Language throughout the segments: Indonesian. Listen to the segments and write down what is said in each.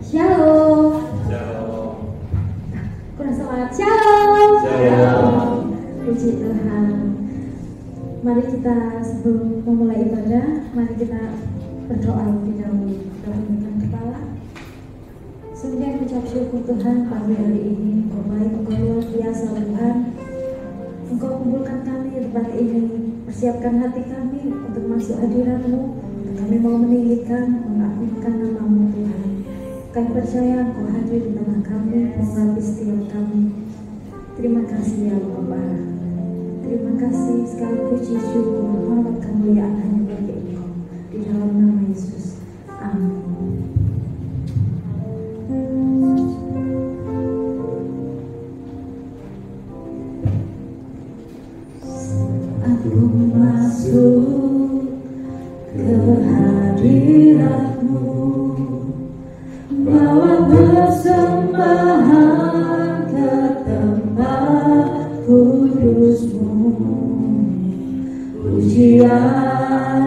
Shalom. Shalom. Kurang semangat. Shalom. Shalom. Puji Tuhan. Mari kita sebelum memulai ibadah, mari kita berdoa lebih dahulu. Kita undurkan kepala. Sungguh mengucap syukur Tuhan pagi hari ini. Engkau baik, Engkau luar biasa Tuhan. Engkau kumpulkan kami di tempat ini. Persiapkan hati kami untuk masuk hadirat-Mu. Kami mau meninggikan, mengagungkan nama-Mu Tuhan. Kami percaya Engkau hadir di tengah kami, mengurapi setiap kami. Terima kasih ya Bapa. Terima kasih, sekali puji syukur, hormat kemuliaan hanya bagi Engkau. Di dalam nama Yesus. Amin. Aku masuk ke hadirat-Mu, bawa persembahan ke tempat kudus-Mu. Pujian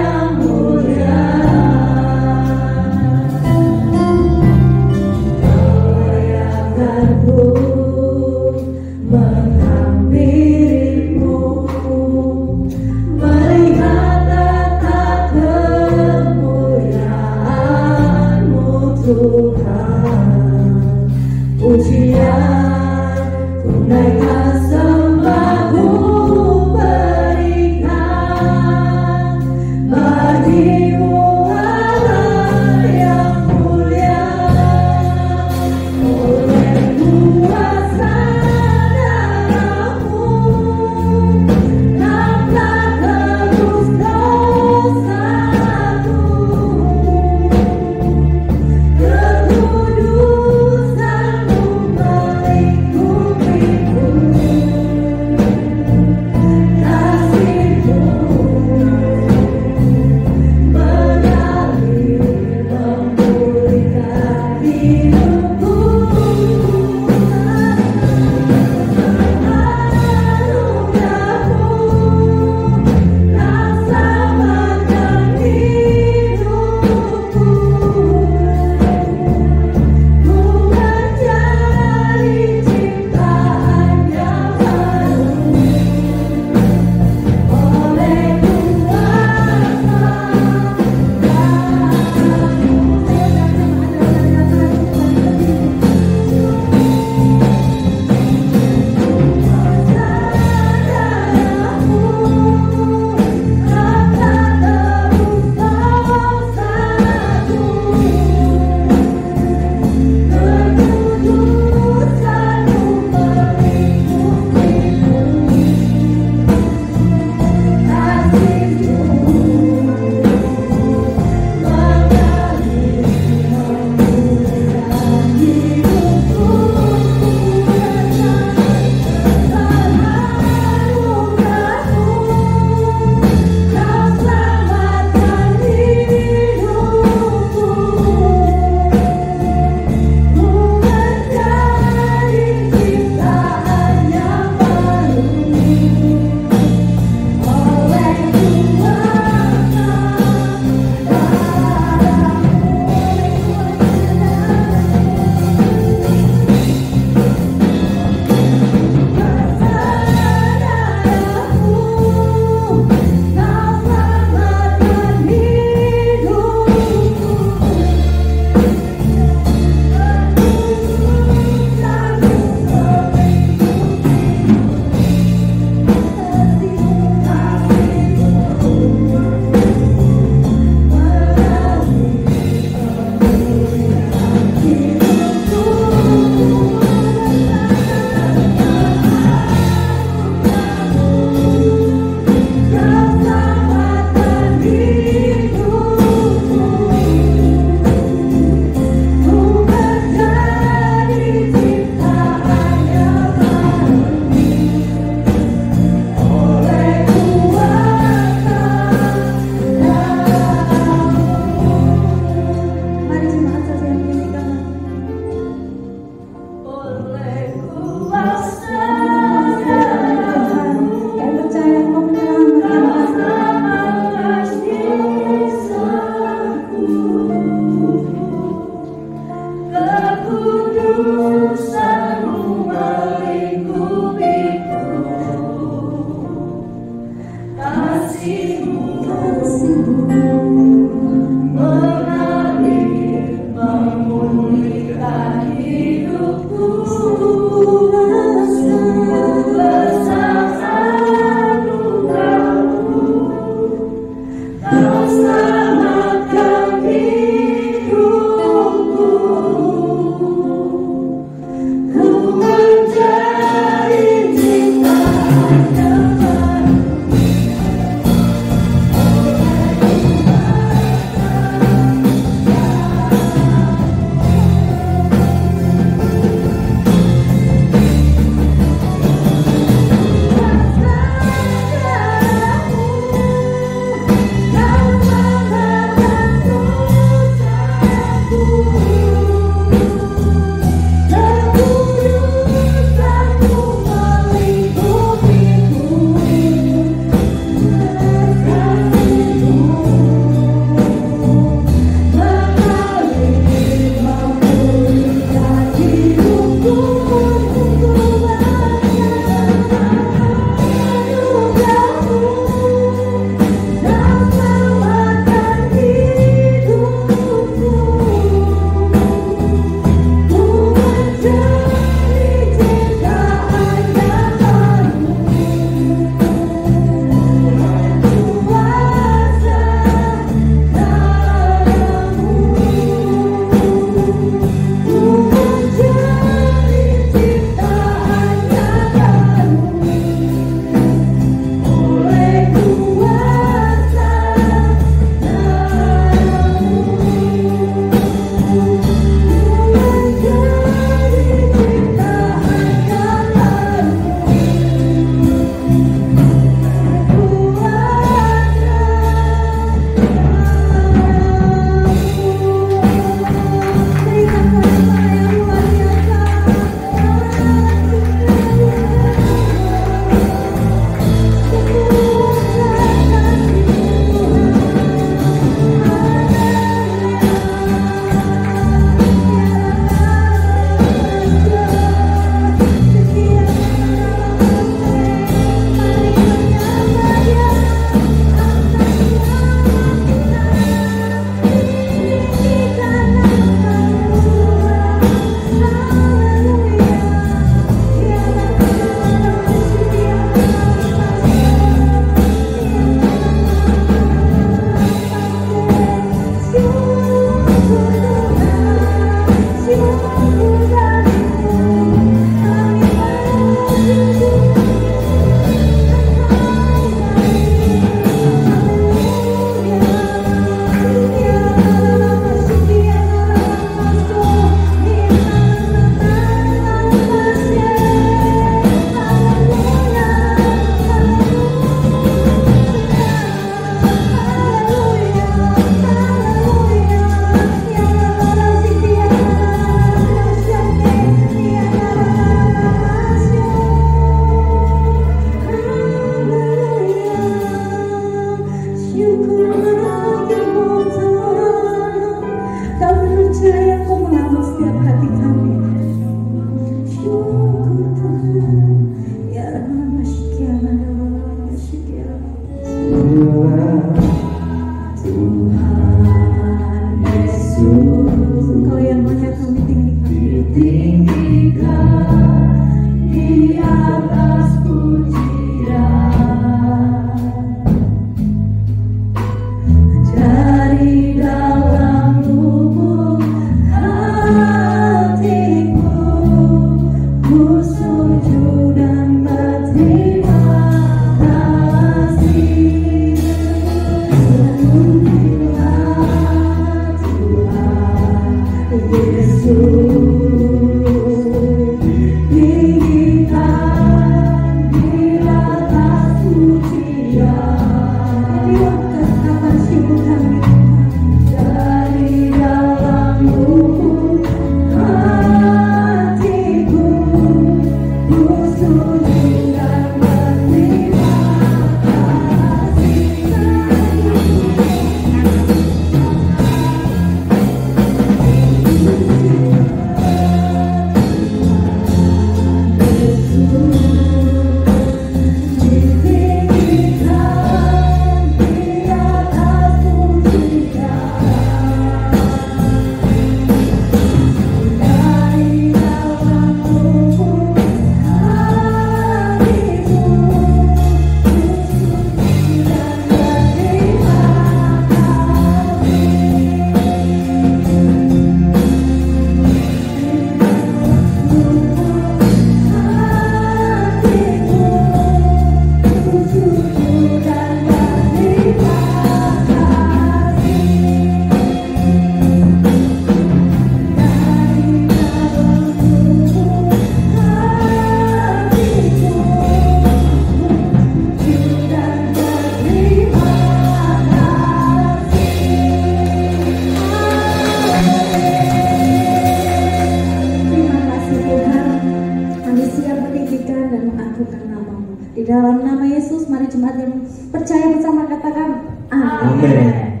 percaya bersama, katakan Amin.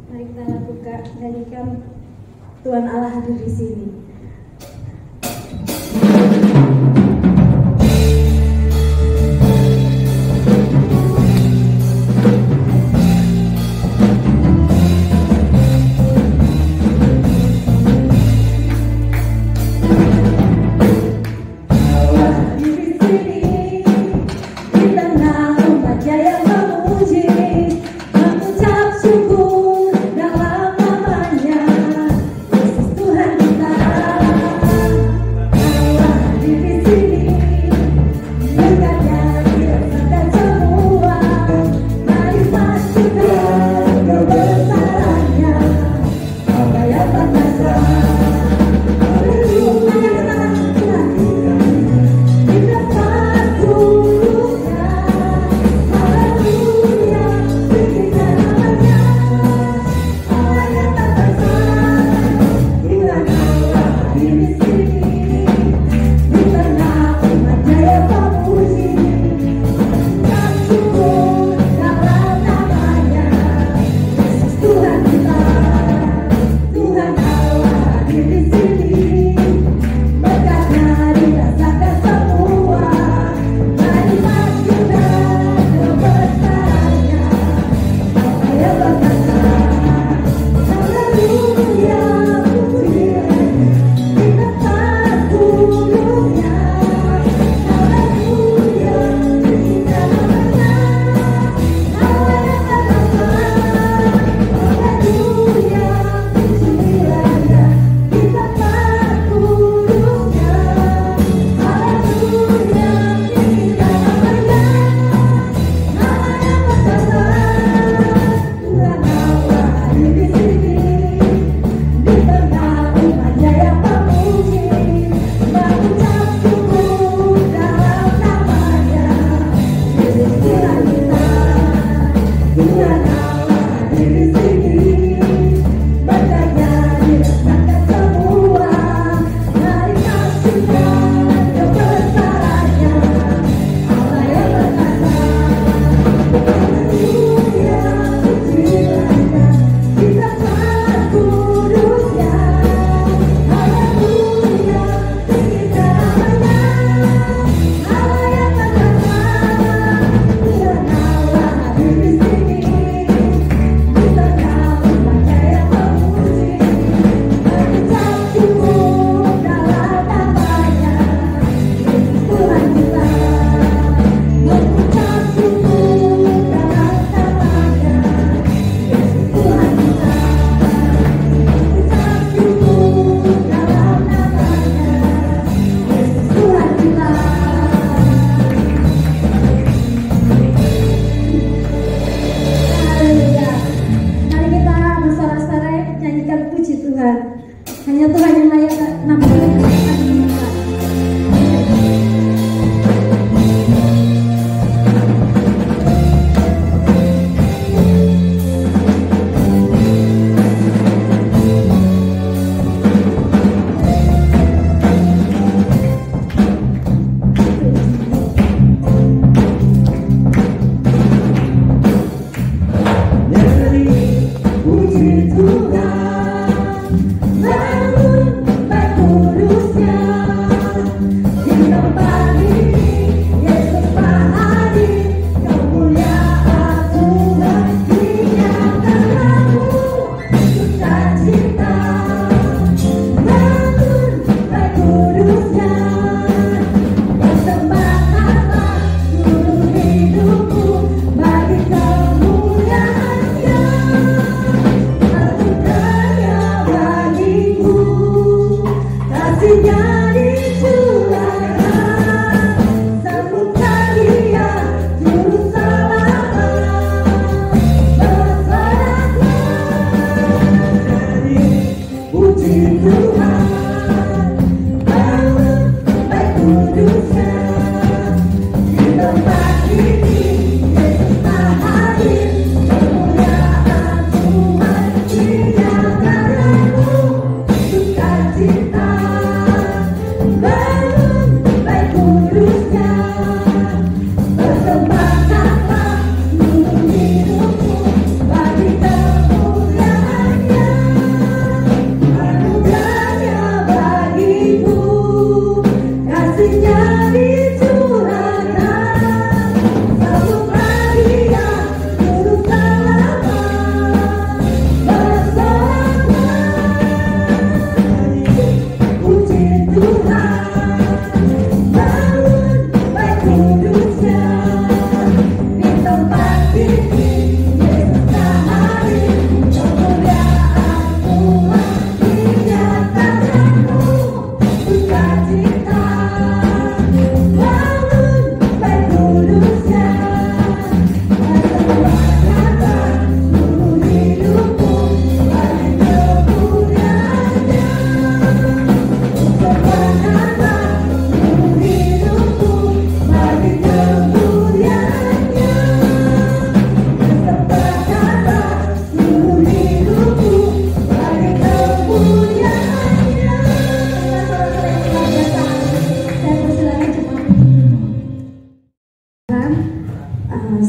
Mari kita lakukan, nyanyikan Tuhan Allah hadir di sini. Kita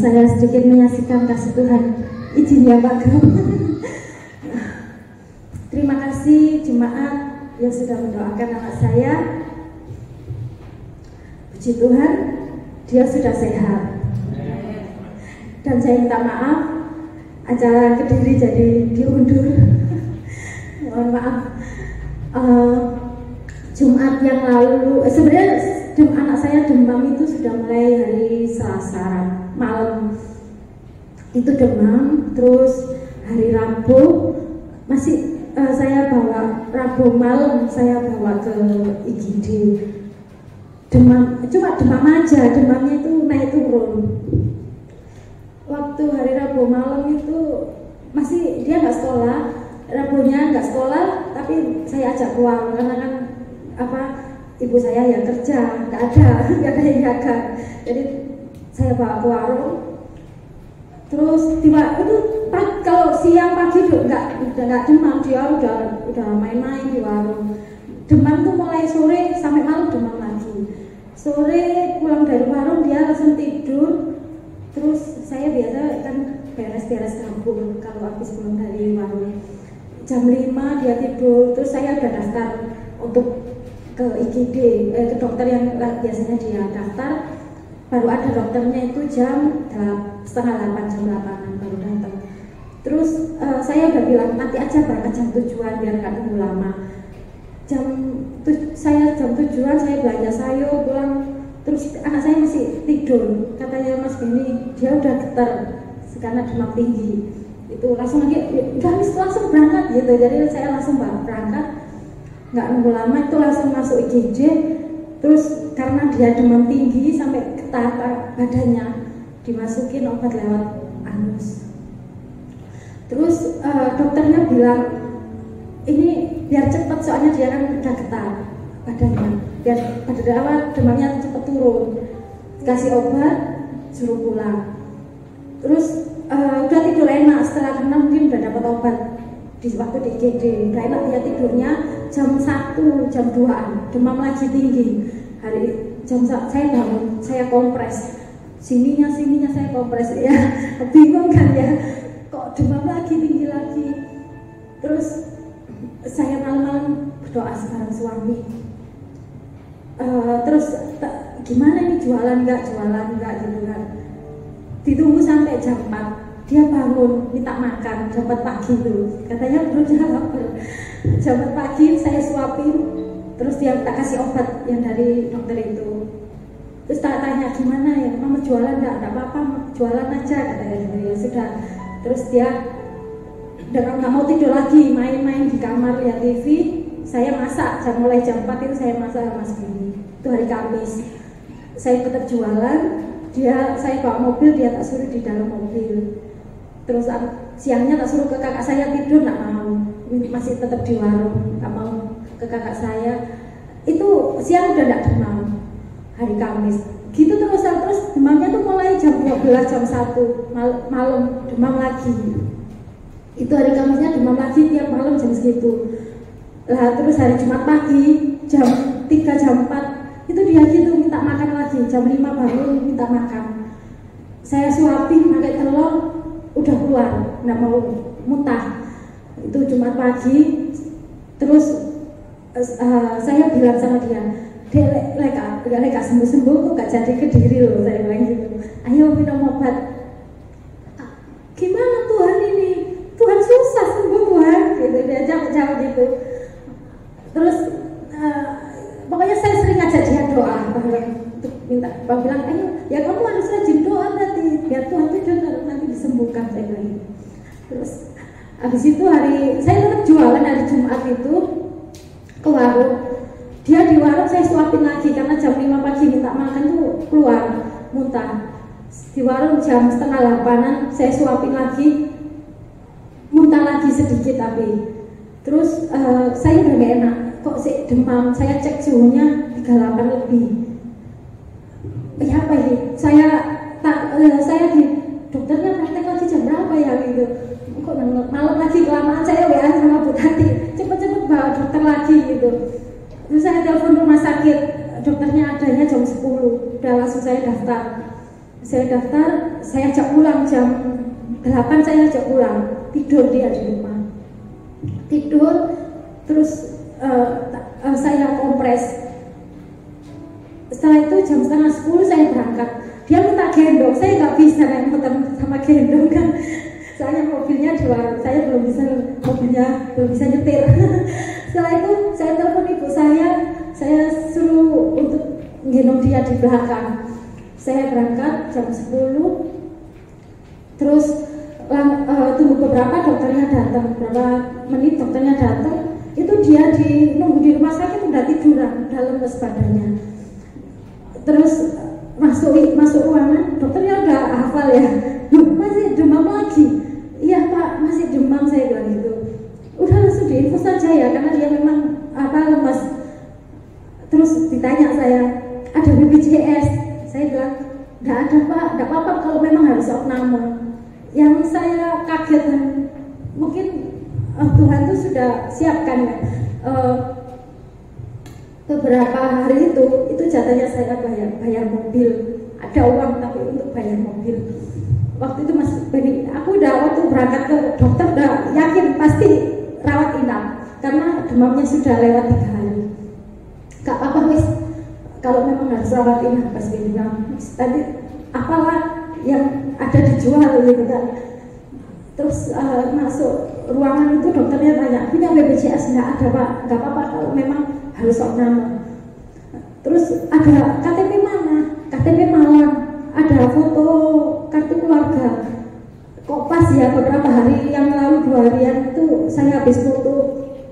saya sedikit menyaksikan kasih Tuhan. Izin ya Pak Gem. Terima kasih jemaat yang sudah mendoakan anak saya. Puji Tuhan, dia sudah sehat. Dan saya minta maaf, acara Kediri jadi diundur. Mohon maaf. Jumat yang lalu, sebenarnya anak saya demam itu sudah mulai hari Selasa malam. Itu demam, terus hari Rabu masih saya bawa, Rabu malam saya bawa ke IGD. Demam, cuma demam aja, demamnya itu naik turun. Waktu hari Rabu malam itu masih dia nggak sekolah, Rabunya nggak sekolah, tapi saya ajak keluar karena kan ibu saya yang kerja, nggak ada yang jaga, jadi saya bawa ke warung. Terus tiba itu kalau siang pagi nggak demam, dia udah main-main di warung. Demam tuh mulai sore sampai malam demam lagi. Sore pulang dari warung dia langsung tidur. Terus saya biasa kan beres-beres dapur kalau habis pulang dari warung. Jam 5 dia tidur. Terus saya udah daftar untuk ke IGD, ke dokter yang biasanya dia daftar. Baru ada dokternya itu jam 7:30, jam 8 baru datang. Terus saya udah bilang nanti aja berangkat jam 7-an biar nggak tunggu lama. Saya jam 7-an saya belanja sayur pulang. Terus anak saya masih tidur. Katanya Mas Beni dia udah getar karena demam tinggi. Itu langsung langsung berangkat gitu. Jadi saya langsung berangkat. Nggak nunggu lama itu langsung masuk IGD. Terus karena dia demam tinggi sampai getar badannya, dimasukin obat lewat anus. Terus dokternya bilang ini biar cepat soalnya dia kan udah getar badannya, biar pada awal demamnya cepat turun. Kasih obat, suruh pulang. Terus udah tidur enak, setelah kena mungkin udah dapat obat di waktu di IGD. Udah enak dia tidurnya jam 1, jam 2-an, demam lagi tinggi. Hari jam saya bangun, saya kompres. Sininya saya kompres ya. Bingung kan ya, kok demam lagi tinggi lagi. Terus saya malam-malam berdoa sekarang suami. Terus gimana ini jualan nggak gitu kan. Ditunggu sampai jam 4. Dia bangun minta makan jam 4 pagi tuh. Katanya perutnya lapar. Jam 4 pagi saya suapin. Terus dia tak kasih obat yang dari dokter itu. Terus tak tanya gimana ya, mama jualan nggak apa-apa, jualan aja katanya gitu ya sudah. Terus dia udah nggak mau tidur lagi, main-main di kamar lihat TV. Saya masak, mulai jam 4 itu saya masak sama Mas Bini. Itu hari Kamis. Saya tetap jualan. Saya bawa mobil, dia tak suruh di dalam mobil. Terus siangnya tak suruh ke kakak saya tidur, nggak mau. Masih tetap di warung, nggak mau ke kakak saya. Itu siang udah nggak demam. Hari Kamis gitu terus demamnya tuh mulai jam 12, jam 1 malam demam lagi. Itu hari Kamisnya demam lagi tiap malam jam segitu. Lah terus hari Jumat pagi jam 3, jam 4 itu dia gitu minta makan lagi. Jam 5 baru minta makan. Saya suapin pakai telur, udah keluar, nggak mau muntah. Itu Jumat pagi. Terus saya bilang sama dia, leka sembuh-sembuh tuh gak jadi Kediri loh, saya bilang gitu. Ayo minum obat. Gimana Tuhan ini? Tuhan susah sembuh Tuhan, gitu. Dia jawab gitu. Terus pokoknya saya sering ngajak dia doa, untuk minta. Bang bilang, ayo ya kamu harus rajin doa nanti, biar Tuhan tuh nanti disembuhkan, saya bilang gitu. Terus habis itu saya tetap jualan hari Jumat itu ke warung. Dia di warung saya suapin lagi karena jam 5 pagi minta makan tuh keluar muntah. Di warung jam 7:30 saya suapin lagi, muntah lagi sedikit tapi. Terus saya udah gak enak, kok demam. Saya cek suhunya 38 lebih. Ya apa ini? Saya di dokternya praktek lagi jam berapa ya gitu. Kok malam lagi kelamaan, saya WA sama Bu Tati, cepet-cepet bawa dokter lagi gitu. Terus saya telepon rumah sakit, dokternya adanya jam 10, udah langsung saya daftar. Saya daftar, saya ajak pulang jam 8, saya ajak pulang, tidur dia di rumah, tidur, terus saya kompres. Setelah itu jam setengah 10 saya berangkat, dia minta gendong, saya nggak bisa naik motor sama gendong kan, soalnya mobilnya dua, saya belum bisa, mobilnya belum bisa nyetir. Setelah itu saya telepon ibu saya suruh untuk gendong dia di belakang. Saya berangkat jam 10, terus tunggu beberapa, dokternya datang, beberapa menit dokternya datang, itu dia nunggu di rumah sakit udah tiduran, udah lemes badannya. Terus masuk ruangan, dokternya udah hafal ya, masih demam lagi. Iya Pak, masih demam, saya bilang gitu. Udah langsung diinfus saja ya, karena dia memang lemas. Terus ditanya saya, ada BPJS? Saya bilang, nggak ada Pak, nggak apa-apa kalau memang harus opname. Yang saya kaget, mungkin Tuhan itu sudah siapkan ya. Beberapa hari itu jatahnya saya bayar mobil. Ada uang tapi untuk bayar mobil. Waktu itu Mas Benny, aku waktu berangkat ke dokter udah yakin pasti rawat inap karena demamnya sudah lewat 3 hari. Gak apa-apa wis, kalau memang harus rawat inap, Mas Benny bilang, tadi apalah yang ada dijual gitu kan. Terus masuk ruangan itu dokternya tanya, punya BPJS? Nggak ada Pak, nggak apa-apa kalau memang harus opname. Terus ada KTP mana? KTP Malang, ada foto kartu keluarga. Kok pas ya, beberapa hari yang lalu, 2 harian itu saya habis foto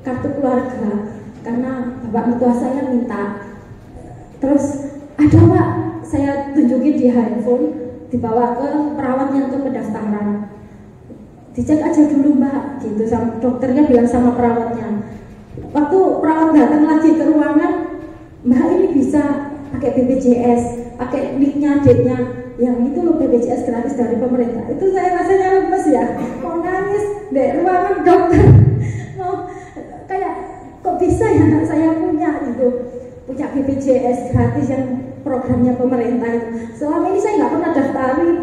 kartu keluarga karena bapak mertua saya minta. Terus ada Pak, saya tunjukin di handphone, dibawa ke perawatnya untuk pendaftaran. Dicek aja dulu Mbak, gitu. Dokternya bilang sama perawatnya. Waktu perawat datang lagi ke ruangan, Mbak ini bisa pakai BPJS, pakai NIK-nya, D-nya, yang itu loh BPJS gratis dari pemerintah. Itu saya rasanya lemes ya, mau nangis di ruangan dokter. Mau kayak kok bisa ya anak saya punya BPJS gratis yang programnya pemerintah itu. Selama ini saya nggak pernah daftarin.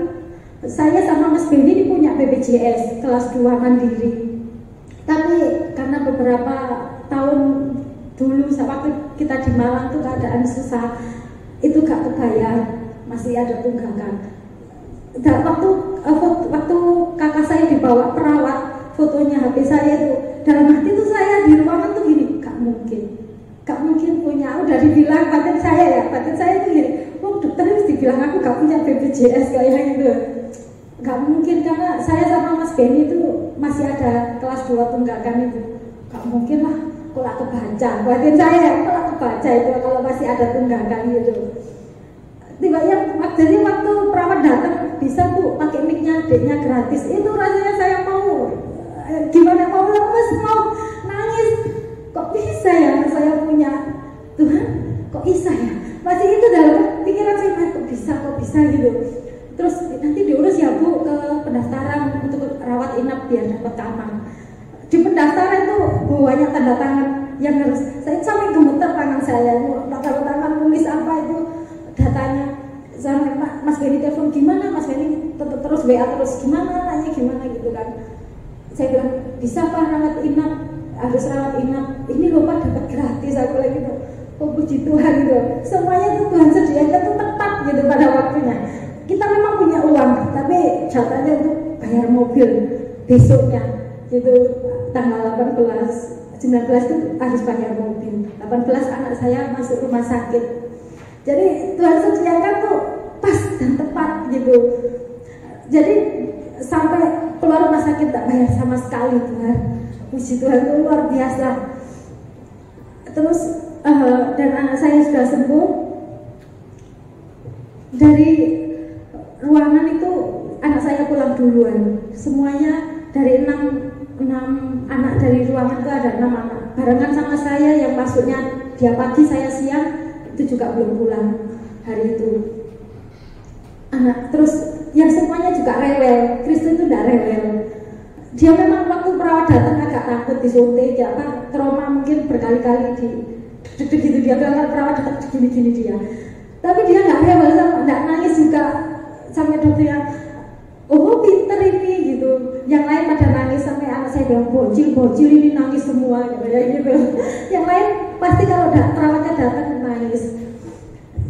Saya sama Mas Benny ini punya BPJS kelas 2 mandiri. Tapi karena beberapa tahun dulu waktu kita di Malang tuh keadaan susah, itu gak kebayar, masih ada tunggakan. Dan waktu kakak saya dibawa perawat, fotonya HP saya itu, dalam hati tuh saya di ruangan tuh gini, gak mungkin punya. Udah dibilang batin saya itu gini, dokter harus dibilang aku gak punya BPJS kayak gitu. Gak mungkin, karena saya sama Mas Benny itu masih ada kelas 2 tunggakan itu. Gak mungkin lah, kalau kebaca, batin saya kalau kebaca itu kalau masih ada tunggakan gitu. Tiba-tiba waktu perawat datang, bisa Bu pakai mic-nya, D-nya gratis. Itu rasanya saya mau gimana, mau lemes, mau nangis. Kok bisa ya saya punya, Tuhan kok bisa ya, masih itu dalam pikiran saya, kok bisa gitu. Terus nanti diurus ya Bu ke pendaftaran untuk rawat inap biar dapat kamar. Di pendaftaran itu banyak tanda tangan yang harus, saya sampai gemeter tangan saya, tanda tangan nulis apa itu datanya. Sampai Mas Benny telepon, gimana Mas Benny tetap terus WA terus, gimana nanya gimana gitu kan. Saya bilang, bisa Pak rawat inap, harus rawat inap, ini loh Pak dapat gratis. Aku lagi tuh, oh puji Tuhan gitu. Semuanya itu Tuhan sediakan tuh tepat gitu pada waktunya. Kita memang punya uang, tapi jatahnya untuk bayar mobil besoknya gitu, tanggal 19 itu harus bayar mobil. 18 anak saya masuk rumah sakit. Jadi Tuhan sediakan tuh pas dan tepat gitu. Jadi sampai keluar rumah sakit tak bayar sama sekali Tuhan. Puji Tuhan itu luar biasa. Terus dan anak saya sudah sembuh. Dari ruangan itu anak saya pulang duluan. Semuanya dari 6 anak dari ruangan itu ada 6 anak. Barengan sama saya yang masuknya dia pagi saya siang, itu juga belum pulang hari itu. Anak terus yang semuanya juga rewel. Kristus itu tidak rewel. Dia memang waktu perawat datang agak takut disuntik, ya apa trauma mungkin berkali-kali deg-deg gitu dia, kalau perawat datang gini-gini dia. Tapi dia nggak rewel, nggak nangis juga. bilang bocil ini nangis semua gitu. Yang lain pasti kalau perawatnya datang nangis.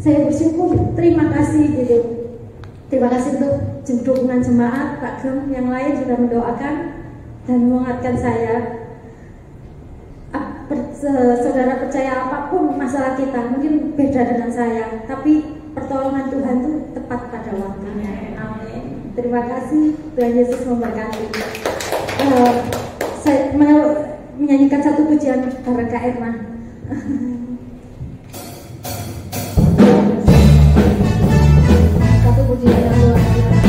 Saya bersyukur, terima kasih gitu. Terima kasih untuk dukungan jemaat, Pak Gem, yang lain sudah mendoakan dan mengingatkan saya. Saudara percaya apapun masalah kita, mungkin beda dengan saya, tapi pertolongan Tuhan itu tepat pada waktunya. Amin. Terima kasih, Tuhan Yesus memberkati. Saya menyanyikan satu pujian bareng Kak Irma. Satu pujian yang luar biasa.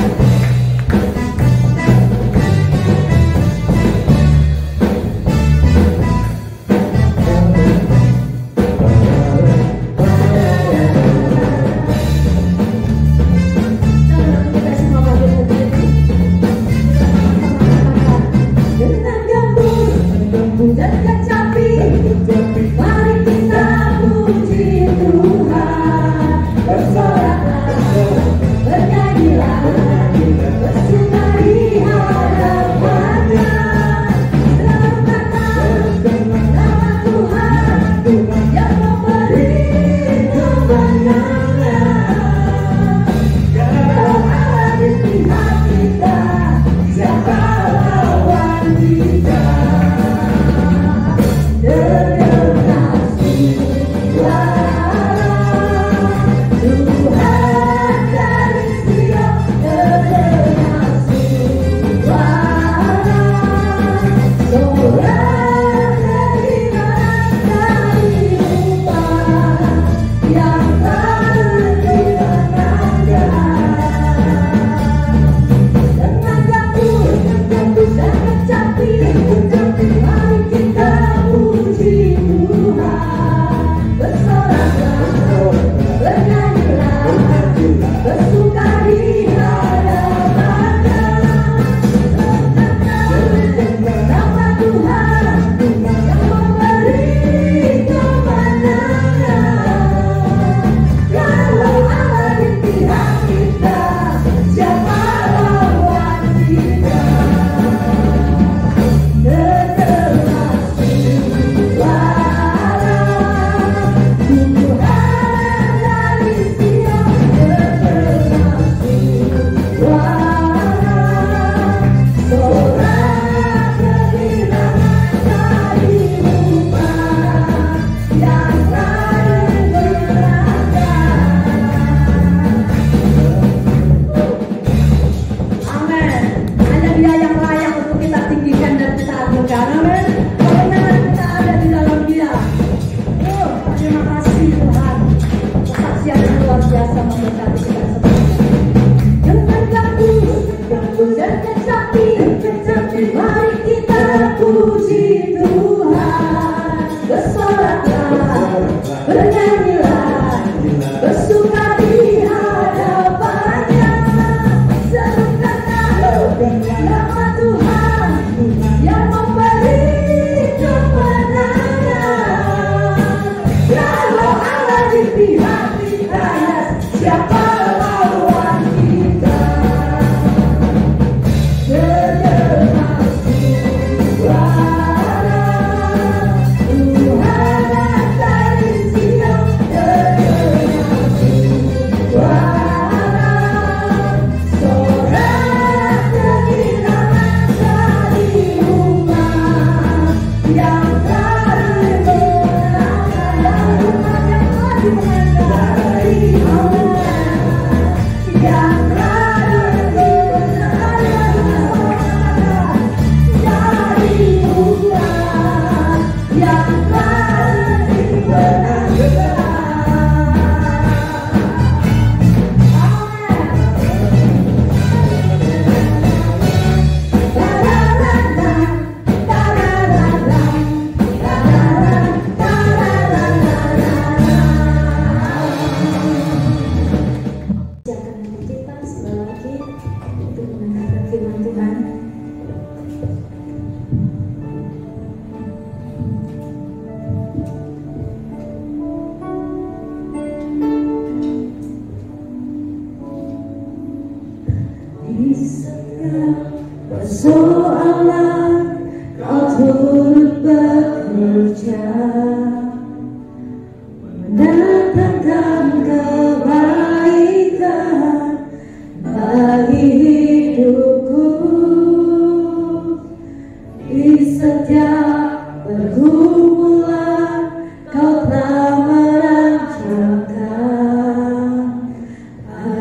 Persoalan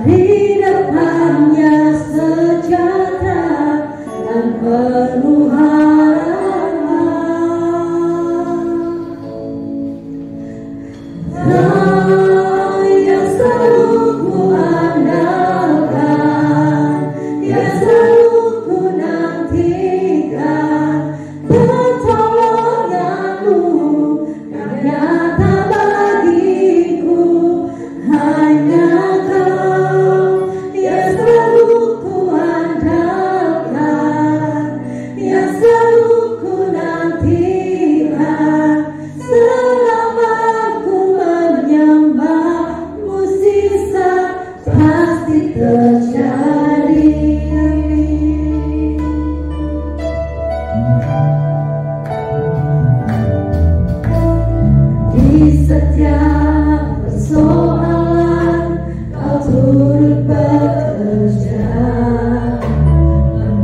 hari depannya sejahtera dan penuh harapan. Kau yang selalu ku andalkan, yang selalu ku nantikan pertolonganmu, ternyata bagiku hanya Kau yang selalu ku andalkan, yang selalu ku nantikan. Selama ku menyembah-Mu, sisa pasti terjadi. Di setiap persoalan Kau turut bekerja,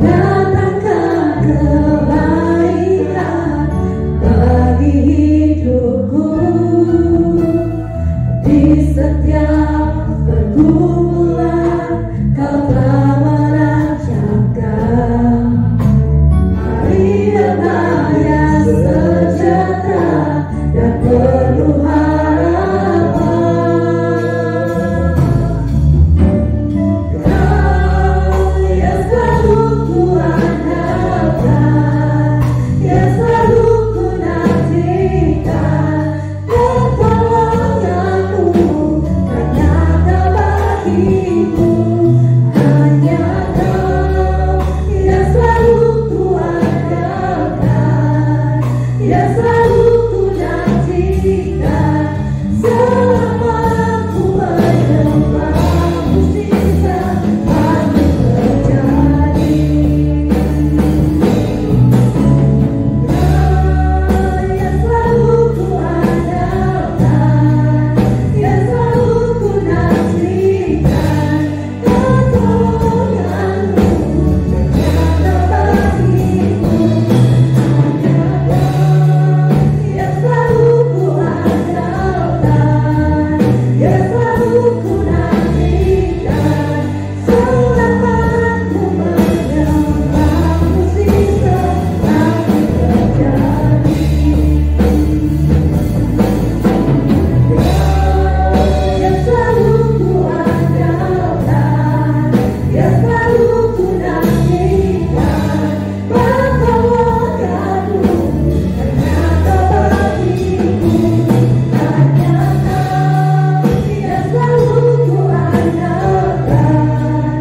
mendatangkan kebaikan bagi hidupku. Di setiap pergumulan Kau telah merancangkan hari depan yang sejahtera dan penuh harapan. Kau yang selalu ku andalkan, yang selalu ku nantikan pertolonganmu, ternyata bagiku hanya Kau yang selalu ku andalkan, yang selalu ku nantikan. Selama ku menyembah-Mu, sisa pasti terjadi. Kau yang selalu ku andalkan, yang selalu ku nantikan pertolonganmu, ternyata bagiku hanya Kau yang selalu ku andalkan, yang selalu ku nantikan. Selama ku menyembah-Mu, sisa pasti terjadi. Kau yang selalu ku andalkan, yang selalu ku nantikan pertolonganmu, ternyata bagiku hanya Kau yang selalu ku andalkan,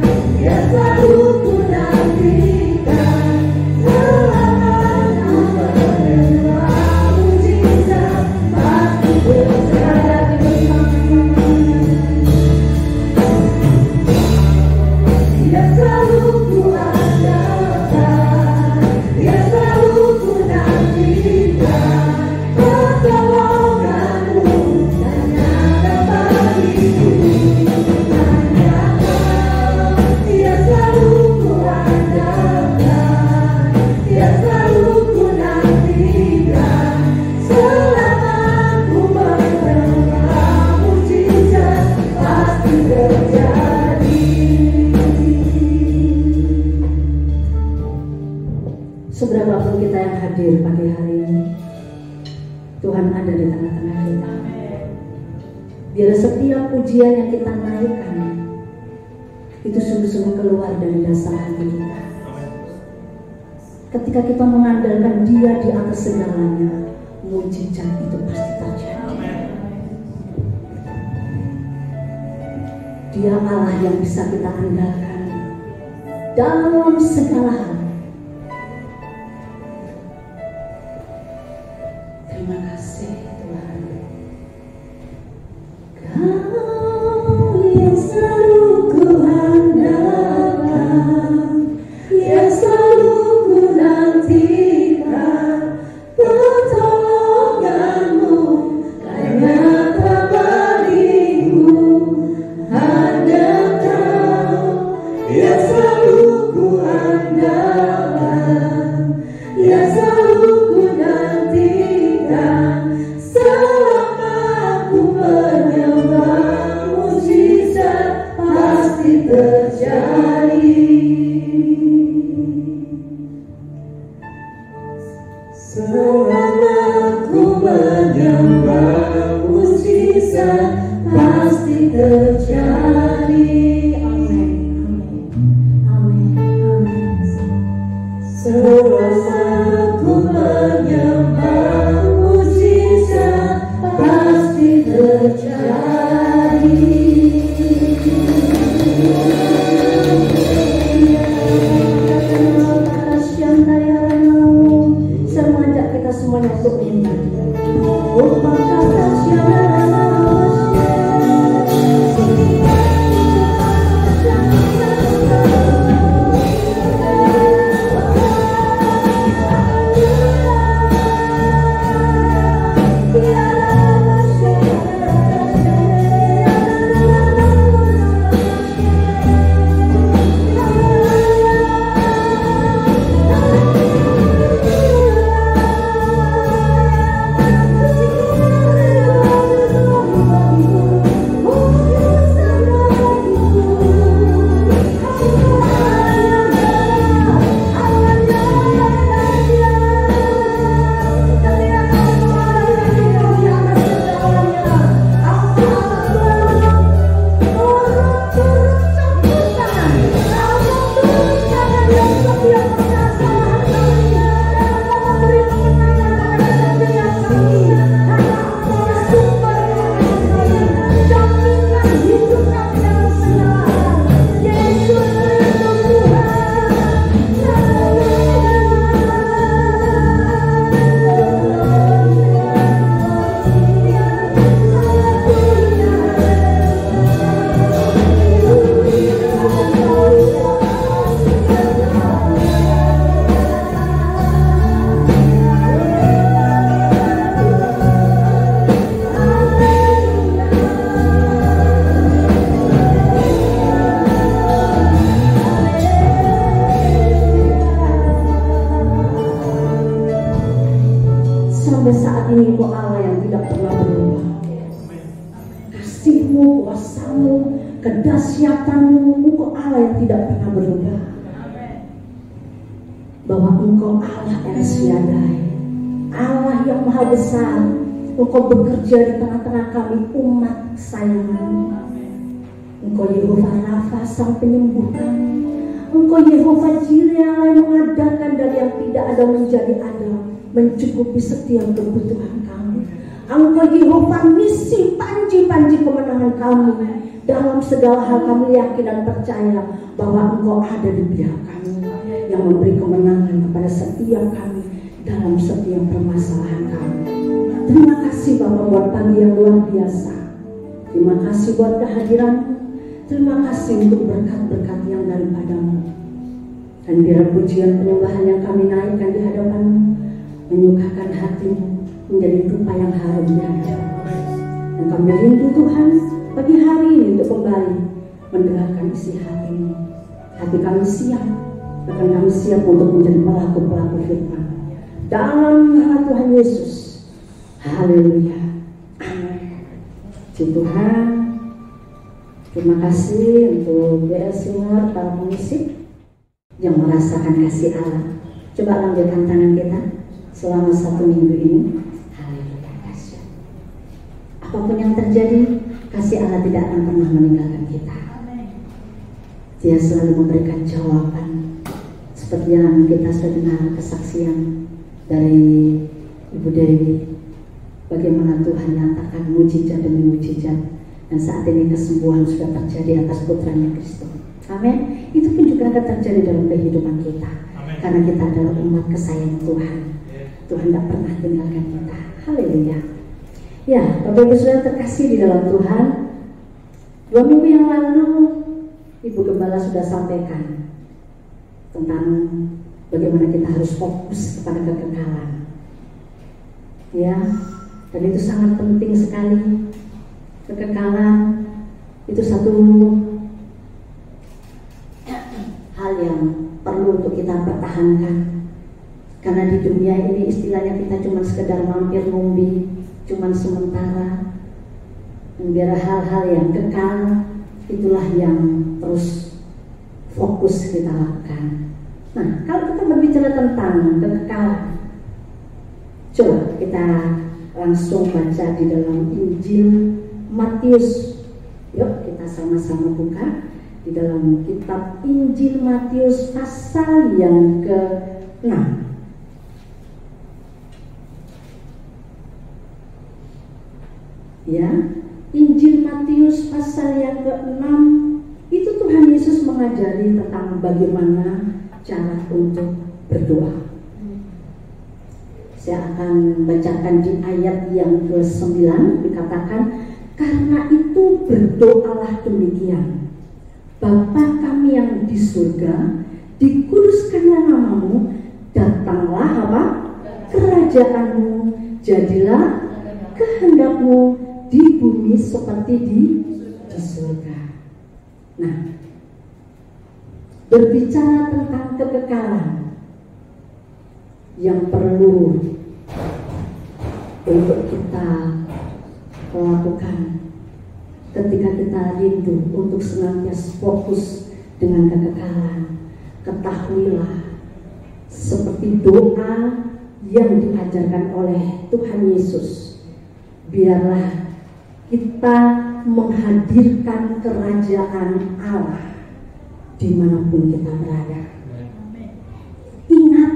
yang selalu ku nantikan. Selama ku menyembah-Mu, sisa pasti terjadi. Yang selalu ku andalkan, yang selalu ku nantikan pertolonganmu, ternyata bagiku hanya Kau yang selalu ku andalkan, yang selalu ku nantikan. Selama ku menyembah-Mu, sisa pasti terjadi. Seberapapun kita yang hadir pagi hari ini, Tuhan ada di tengah-tengah kita. Biar setiap pujian yang kita naikkan itu sungguh-sungguh keluar dari dasar hati kita. Ketika kita mengandalkan Dia di atas segalanya, mujizat itu pasti terjadi. Dia Allah yang bisa kita andalkan dalam segala hal. Terima kasih Tuhan. Kau yang selalu ku andalkan, yang selalu ku nantikan pertolonganmu, ternyata bagiku hanya Kau yang selalu ku andalkan. pasti terjadi. Selama ku menyembah, mujizat pasti terjadi. Amin. Amin. Amin. Selama ku menyembah, mujizat pasti terjadi. Saya mengajak kita semuanya untuk menyanyi. Oh, sampai saat ini Engkau Allah yang tidak pernah berubah. Kasih-Mu, kuasa-Mu, kedahsyatanmu, Engkau Allah yang tidak pernah berubah. Bahwa Engkau Allah El Shaddai, Allah yang maha besar. Engkau bekerja di tengah-tengah kami umat kesayangan-Mu. Engkau Yehova Rafa, sang penyembuh kami. Engkau Yehova Jireh yang mengadakan dari yang tidak ada menjadi ada, mencukupi setiap kebutuhan kami. Engkau Yehova Nisi, panji-panji kemenangan kami. Dalam segala hal kami yakin dan percaya bahwa Engkau ada di pihak kami, yang memberi kemenangan kepada setiap kami dalam setiap permasalahan kami. Terima kasih Bapak buat pagi yang luar biasa. Terima kasih buat kehadiran-Mu. Terima kasih untuk berkat-berkat yang daripada-Mu. Dan biar pujian penyembahan yang kami naikkan di hadapan-Mu menyukakan hati-Mu, menjadi rupa yang harum di hadapan-Mu. Dan kami rindu Tuhan pagi hari ini untuk kembali mendengarkan isi hati-Mu. Hati kami siap, bahkan kami siap untuk menjadi pelaku-pelaku firman. Dalam nama Tuhan Yesus. Haleluya. Amin. Tuhan, terima kasih untuk BL Singer, para pemusik yang merasakan kasih Allah. Coba lambaikan tangan kita selama 1 minggu ini. Haleluya, dahsyat. Apapun yang terjadi, kasih Allah tidak akan pernah meninggalkan kita. Dia selalu memberikan jawaban. Seperti yang kita sudah dengar kesaksian dari Ibu Dewi, bagaimana Tuhan nyatakan mujizat demi mujizat, dan saat ini kesembuhan sudah terjadi atas putranya Kristus. Amin. Itu pun juga akan terjadi dalam kehidupan kita. Amen. Karena kita adalah umat kesayangan Tuhan. Tuhan tidak pernah tinggalkan kita. Haleluya. Ya, Bapak Ibu Saudara terkasih di dalam Tuhan, 2 minggu yang lalu Ibu Gembala sudah sampaikan tentang bagaimana kita harus fokus kepada kekekalan. Ya, dan itu sangat penting sekali. Kekekalan itu satu hal yang perlu untuk kita pertahankan. Karena di dunia ini istilahnya kita cuma sekedar mampir ngumbi, cuma sementara. Dan biar hal-hal yang kekal itulah yang terus fokus kita lakukan. Nah, kalau kita berbicara tentang kekekalan, coba kita langsung baca di dalam Injil Matius. Yuk kita sama-sama buka di dalam kitab Injil Matius pasal yang ke-6. Ya, Injil Matius pasal yang ke-6 itu Tuhan Yesus mengajari tentang bagaimana cara untuk berdoa. Saya akan bacakan di ayat yang ke-9, dikatakan, karena itu berdoalah demikian, Bapa kami yang di surga, dikuduskanlah namamu, datanglah apa? Kerajaanmu, jadilah kehendakmu di bumi seperti di surga. Nah, berbicara tentang kekekalan yang perlu untuk kita lakukan ketika kita rindu untuk senantiasa fokus dengan kekekalan. Ketahuilah, seperti doa yang diajarkan oleh Tuhan Yesus, biarlah kita menghadirkan kerajaan Allah dimanapun kita berada. Ingat,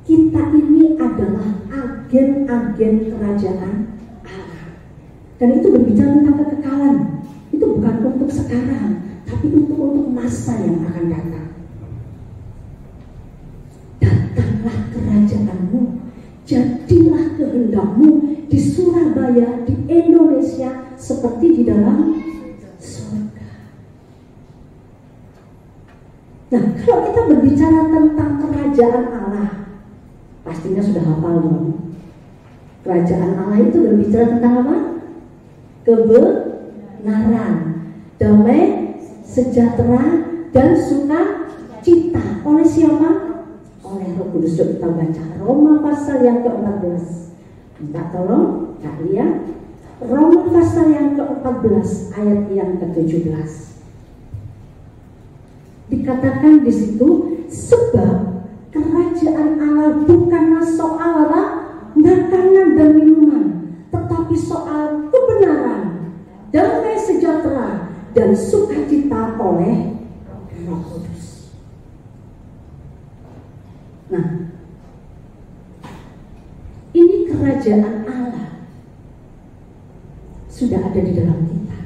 kita ini adalah agen-agen kerajaan Allah. Dan itu berbicara tentang kekekalan. Itu bukan untuk sekarang, tapi untuk masa yang akan datang. Datanglah kerajaanmu, jadilah kehendakmu di Surabaya, di Indonesia, seperti di dalam surga. Nah, kalau kita berbicara tentang kerajaan Allah, pastinya sudah hafal dong. Kerajaan Allah itu berbicara tentang apa? Kebenaran, damai, sejahtera, dan sukacita. Oleh siapa? Oleh Roh Kudus. Kita baca Roma pasal yang ke-14. Minta tolong Kak Lia. Roma pasal yang ke-14 ayat yang ke-17. Dikatakan di situ, sebab kerajaan Allah bukanlah soal apa? Makanan dan minuman, tetapi soal kebenaran, damai sejahtera, dan sukacita oleh Roh Kudus. Nah, ini kerajaan Allah sudah ada di dalam kita.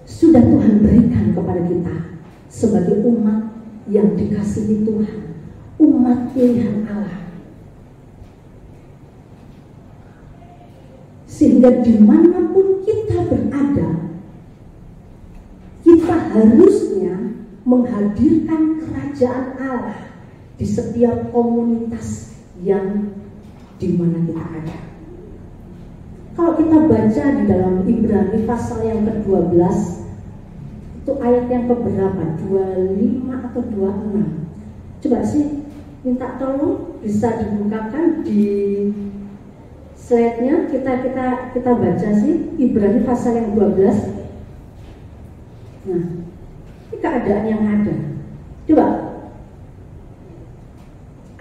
Sudah Tuhan berikan kepada kita sebagai umat yang dikasihi Tuhan, umat pilihan Allah. Sehingga dimanapun kita berada, kita harusnya menghadirkan kerajaan Allah di setiap komunitas yang dimana kita ada. Kalau kita baca di dalam Ibrani pasal yang ke-12, itu ayat yang keberapa? 25 atau 26? Coba sih minta tolong bisa dibukakan di slide-nya. Kita baca sih Ibrani pasal yang 12. Nah, ini keadaan yang ada. Coba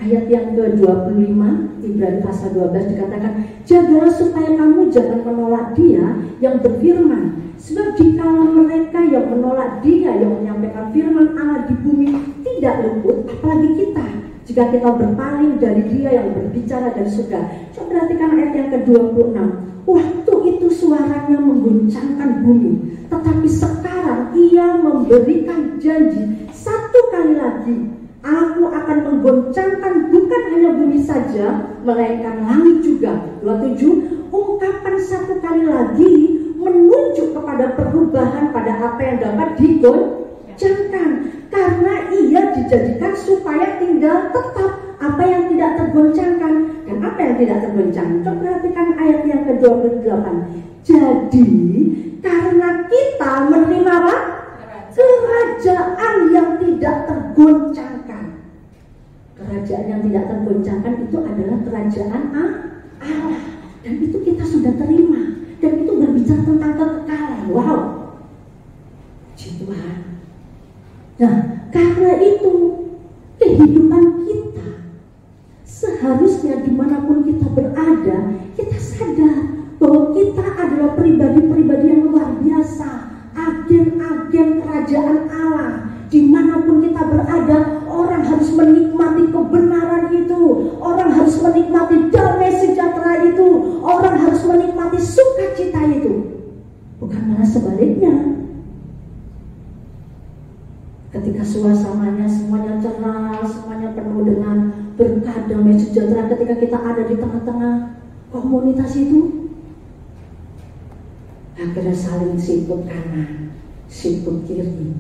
ayat yang ke-25 Ibrani pasal 12 dikatakan, jagalah supaya kamu jangan menolak Dia yang berfirman, sebab jikalau mereka yang menolak Dia yang menyampaikan firman Allah di bumi tidak luput, apalagi kita, jika kita berpaling dari Dia yang berbicara dari surga. Coba perhatikan ayat yang ke-26. Waktu itu suaranya mengguncangkan bumi, tetapi sekarang Ia memberikan janji satu kali lagi, Aku akan menggoncangkan bukan hanya bumi saja, melainkan langit juga. 27, ungkapan satu kali lagi menunjuk kepada perubahan pada apa yang dapat digoncangkan. Karena ia dijadikan supaya tinggal tetap apa yang tidak tergoncangkan. Dan apa yang tidak tergoncang? Coba perhatikan ayat yang ke-28. Jadi, karena kita menerima apa? Kerajaan yang tidak tergoncangkan. Kerajaan yang tidak tergoncangkan itu adalah kerajaan Allah. Dan itu kita sudah terima. Dan itu berbicara kekekalan. Wow, puji Tuhan. Nah, karena itu kehidupan kita seharusnya dimanapun kita berada, kita sadar bahwa kita adalah pribadi-pribadi yang luar biasa, agen-agen kerajaan Allah. Dimanapun kita berada, orang harus menikmati kebenaran itu, orang harus menikmati damai sejahtera itu, orang harus menikmati sukacita itu, bukan malah sebaliknya. Ketika suasananya semuanya cerah, semuanya penuh dengan berkah damai sejahtera, ketika kita ada di tengah-tengah komunitas itu, akhirnya saling sikut kanan, sikut kiri,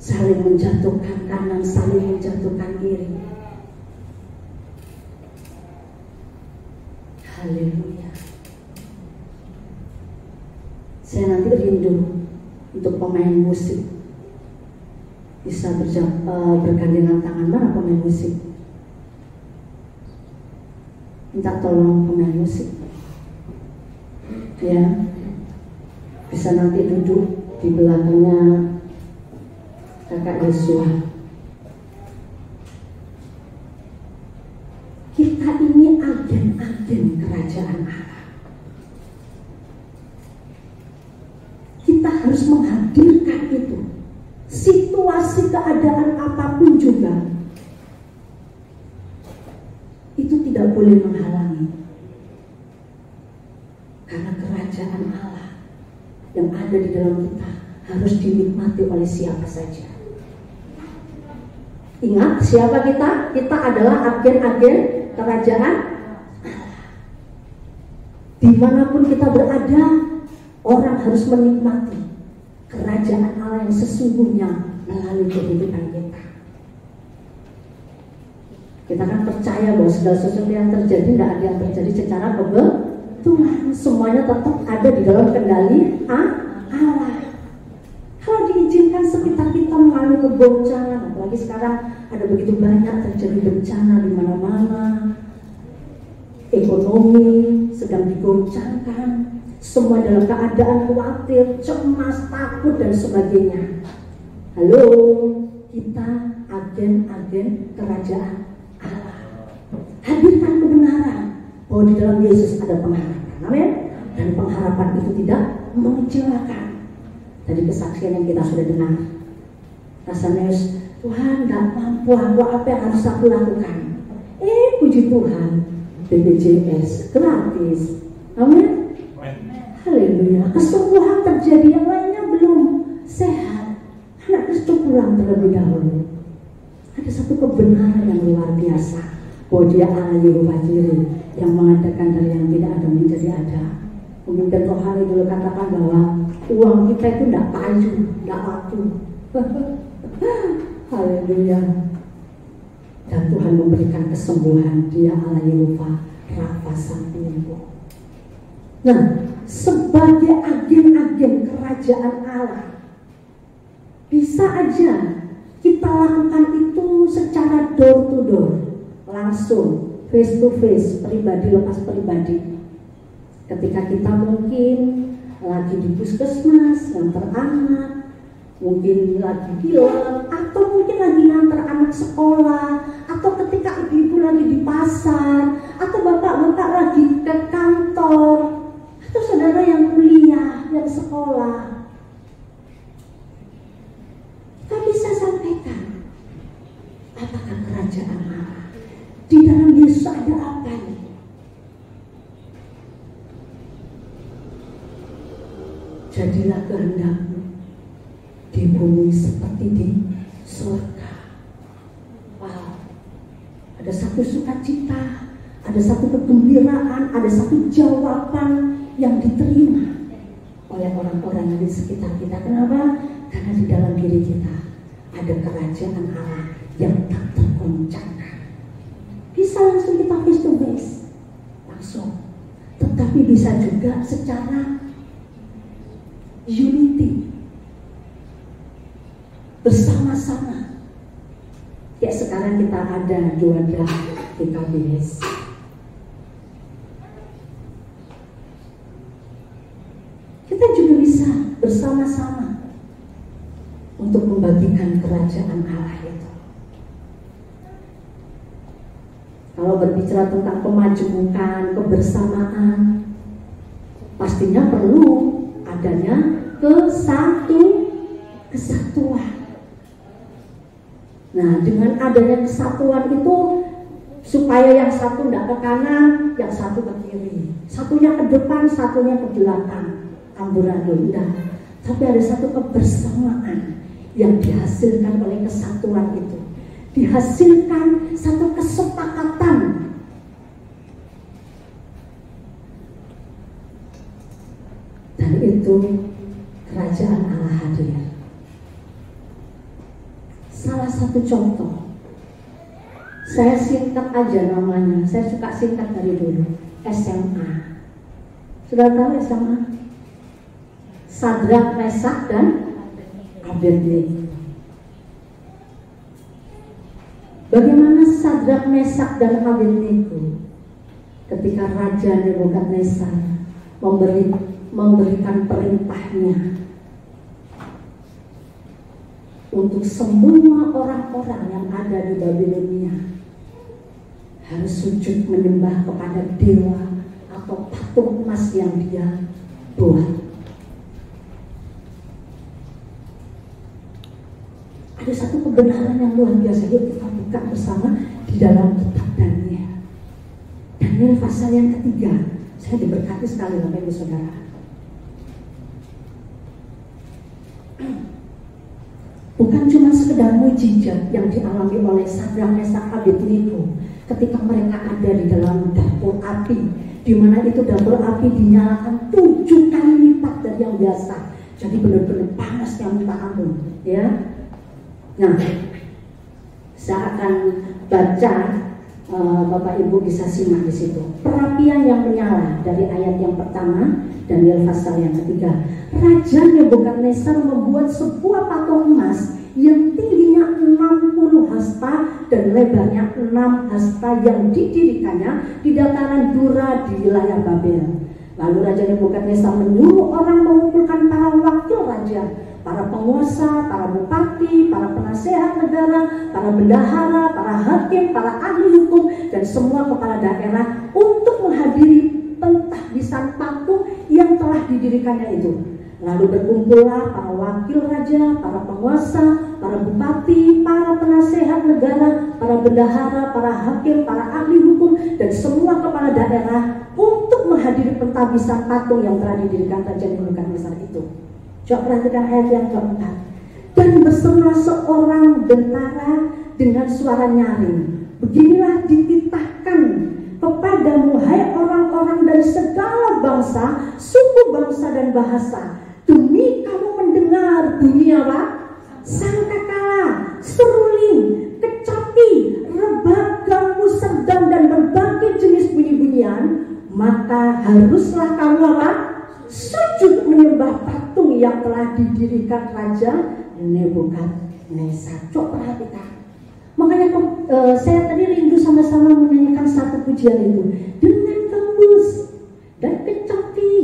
saling menjatuhkan kanan, saling menjatuhkan kiri. Haleluya. Saya nanti rindu untuk pemain musik bisa bergandengan tangan. Mana pemain musik? Minta tolong pemain musik ya, bisa nanti duduk di belakangnya Kakak Yosua. Kita ini agen-agen kerajaan Allah. Kita harus menghadirkan itu. Situasi keadaan apapun juga itu tidak boleh menghalangi, karena kerajaan Allah yang ada di dalam kita harus dinikmati oleh siapa saja. Ingat, siapa kita? Kita adalah agen-agen kerajaan Allah. Dimanapun kita berada, orang harus menikmati kerajaan Allah yang sesungguhnya melalui kehidupan kita. Kita kan percaya bahwa segala sesuatu yang terjadi tidak ada yang terjadi secara kebetulan, semuanya tetap ada di dalam kendali Allah. Kalau diizinkan sekitar kita mengalami kegoncangan, apalagi sekarang ada begitu banyak terjadi bencana di mana-mana, ekonomi sedang digoncangkan, semua dalam keadaan khawatir, cemas, takut dan sebagainya. Halo, kita agen-agen kerajaan Allah. Hadirkan kebenaran bahwa di dalam Yesus ada pengharapan. Amin. Dan pengharapan itu tidak mengecewakan. Dari kesaksian yang kita sudah dengar, rasanya Tuhan gak mampu, apa yang harus aku lakukan? Puji Tuhan, BPJS gratis. Amin. Haleluya. Kesembuhan terjadi, yang lainnya belum sehat. Anak Kristus pulang terlebih dahulu. Ada satu kebenaran yang luar biasa, bahwa Dia Allah Yehova Jireh yang mengadakan dari yang tidak ada menjadi ada. Pemimpin rohani dulu katakan bahwa uang kita itu tidak payu, tidak waktu. Haleluya. Dan Tuhan memberikan kesembuhan. Dia Allah Yehova Rafa sang penyembuh. Nah, sebagai agen-agen kerajaan Allah, bisa aja kita lakukan itu secara door to door, langsung, face to face, pribadi lepas pribadi. Ketika kita mungkin lagi di puskesmas, ngantar anak, mungkin lagi pilot, atau mungkin lagi ngantar anak sekolah, atau ketika ibu-ibu lagi di pasar, atau bapak-bapak lagi ke kantor, atau saudara yang kuliah, yang sekolah. Kita bisa sampaikan, apakah kerajaan Allah? Di dalam Yesus ada apa nih? Jadilah kehendak-Mu di bumi seperti di surga. Wow, ada satu sukacita, ada satu kegembiraan, ada satu jawaban yang diterima oleh orang-orang yang di sekitar kita. Kenapa? Karena di dalam diri kita ada kerajaan Allah yang tak tergoncangkan. Bisa langsung kita face to face, langsung. Tetapi bisa juga secara unity, bersama-sama. Kayak sekarang kita ada 12 PKBS. bersama-sama untuk membagikan kerajaan Allah itu. Kalau berbicara tentang kemajemukan, kebersamaan, pastinya perlu adanya kesatuan. Nah, dengan adanya kesatuan itu supaya yang satu tidak ke kanan, yang satu ke kiri, satunya ke depan, satunya ke belakang, amburadul, tidak. Tapi ada satu kebersamaan yang dihasilkan oleh kesatuan itu, dihasilkan satu kesepakatan. Dan itu kerajaan Allah hadir. Salah satu contoh, saya singkat aja namanya, saya suka singkat dari dulu, SMA. Sudah tahu SMA? Sadrak, Mesak, dan Abednego. Bagaimana Sadrak, Mesak, dan Abednego ketika Raja Nebukadnezar memberikan perintahnya untuk semua orang-orang yang ada di Babilonia harus sujud menyembah kepada dewa atau patung emas yang dia buat. Ada satu kebenaran yang luar biasa, yuk kita buka bersama di dalam kitab Daniel. Daniel pasal yang ketiga. Saya diberkati sekali Bapak Ibu Saudara. Bukan cuma sekedar mujizat yang dialami oleh Sadrak, Mesak, Abednego ketika mereka ada di dalam dapur api, di mana itu dapur api dinyalakan 7 kali lipat dari yang biasa. Jadi benar-benar panas yang minta ampun, ya. Nah, saya akan baca, Bapak Ibu bisa simak di situ. Perapian yang menyala dari ayat yang pertama, Daniel pasal yang ketiga. Raja Nebukadnezar membuat sebuah patung emas yang tingginya 60 hasta dan lebarnya 6 hasta yang didirikannya di dataran Dura di wilayah Babel. Lalu Raja Nebukadnezar menyuruh orang mengumpulkan para wakil raja, para penguasa, para bupati, para penasehat negara, para bendahara, para hakim, para ahli hukum, dan semua kepala daerah untuk menghadiri pentahbisan patung yang telah didirikannya itu. Lalu berkumpullah para wakil raja, para penguasa, para bupati, para penasehat negara, para bendahara, para hakim, para ahli hukum, dan semua kepala daerah untuk menghadiri pentahbisan patung yang telah didirikan Raja Nebukadnezar itu. Coba perhatikan ayat yang keempat. Dan berseru seorang tentara dengan suara nyaring, beginilah dititahkan kepadamu hai orang-orang dari segala bangsa, suku, bangsa, dan bahasa, demi kamu mendengar bunyi apa? Sangkakala, seruling, kecapi, rebab, gambus, serdam, dan berbagai jenis bunyi-bunyian, maka haruslah kamu apa? Sujud menyembah patung yang telah didirikan Raja Nebukadnezar. Coba perhatikan. Makanya saya tadi rindu sama-sama menyanyikan satu pujian itu. Dengan gambus dan kecapi,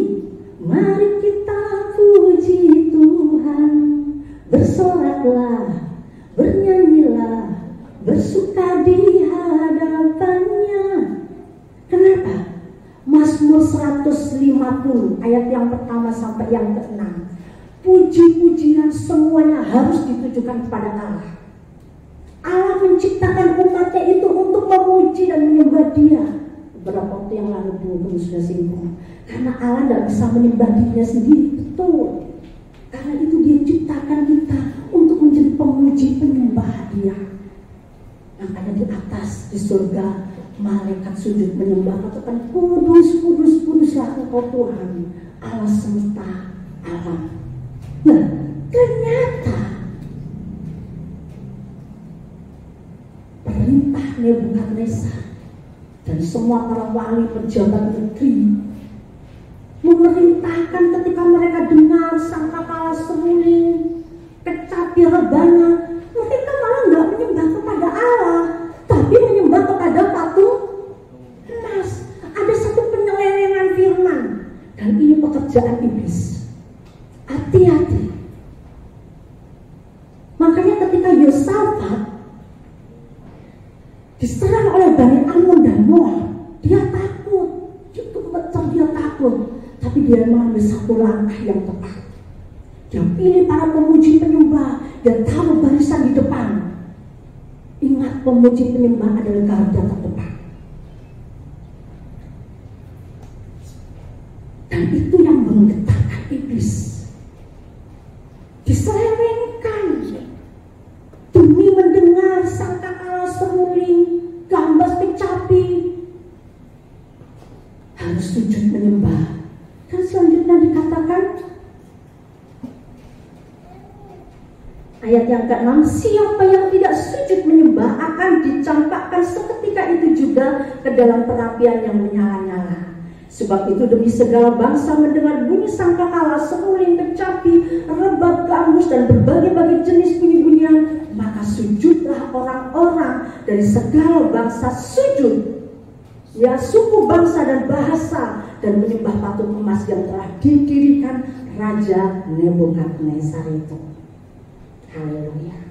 mari kita puji Tuhan. Bersoraklah, bernyanyilah, bersuka di hadapannya. Kenapa? Mazmur 150 ayat yang pertama sampai yang ke-6. Puji-pujian semuanya harus ditujukan kepada Allah. Allah menciptakan umatnya itu untuk memuji dan menyembah Dia. Beberapa waktu yang lalu dulu sudah singgung. Karena Allah tidak bisa menyembah dirinya sendiri, betul. Karena itu Dia ciptakan kita untuk menjadi pemuji penyembah Dia. Makanya di atas di surga malaikat sujud menyembah, katakan kudus, kudus, kuduslah Engkau Tuhan Allah semesta alam. Nah, ternyata perintah Nebukadnezar dan semua para wali pejabat negeri memerintahkan ketika mereka dengar sangkakala seruling, kecapi, rebana, mereka malah nggak menyembah kepada Allah, tapi menyembah kepada patung emas. Ada satu penyelewengan firman, dan ini pekerjaan iblis. Hati-hati. Makanya ketika Yosafat diserang oleh Bani Amun dan Moab, dia takut. Itu betul, dia takut. Tapi dia mengambil satu langkah yang tepat. Dia pilih para pemuji penyembah. Dia taruh barisan di depan. Ingat, pemuji penyembah adalah garda terdepan. Dan itu yang menggetarkan iblis. Diselewengkan demi mendengar sangkakala seruling, gambas kecapi, harus sujud menyembah. Dan selanjutnya dikatakan ayat yang ke-6, siapa yang tidak sujud menyembah akan dicampakkan seketika itu juga ke dalam perapian yang menyala-nyala. Sebab itu demi segala bangsa mendengar bunyi sangkakala, seruling, kecapi, rebab, gambus, dan berbagai-bagai jenis bunyi-bunyian, maka sujudlah orang-orang dari segala bangsa sujud. Ya, suku, bangsa, dan bahasa, dan menyembah patung emas yang telah didirikan Raja Nebukadnezar itu. Haleluya.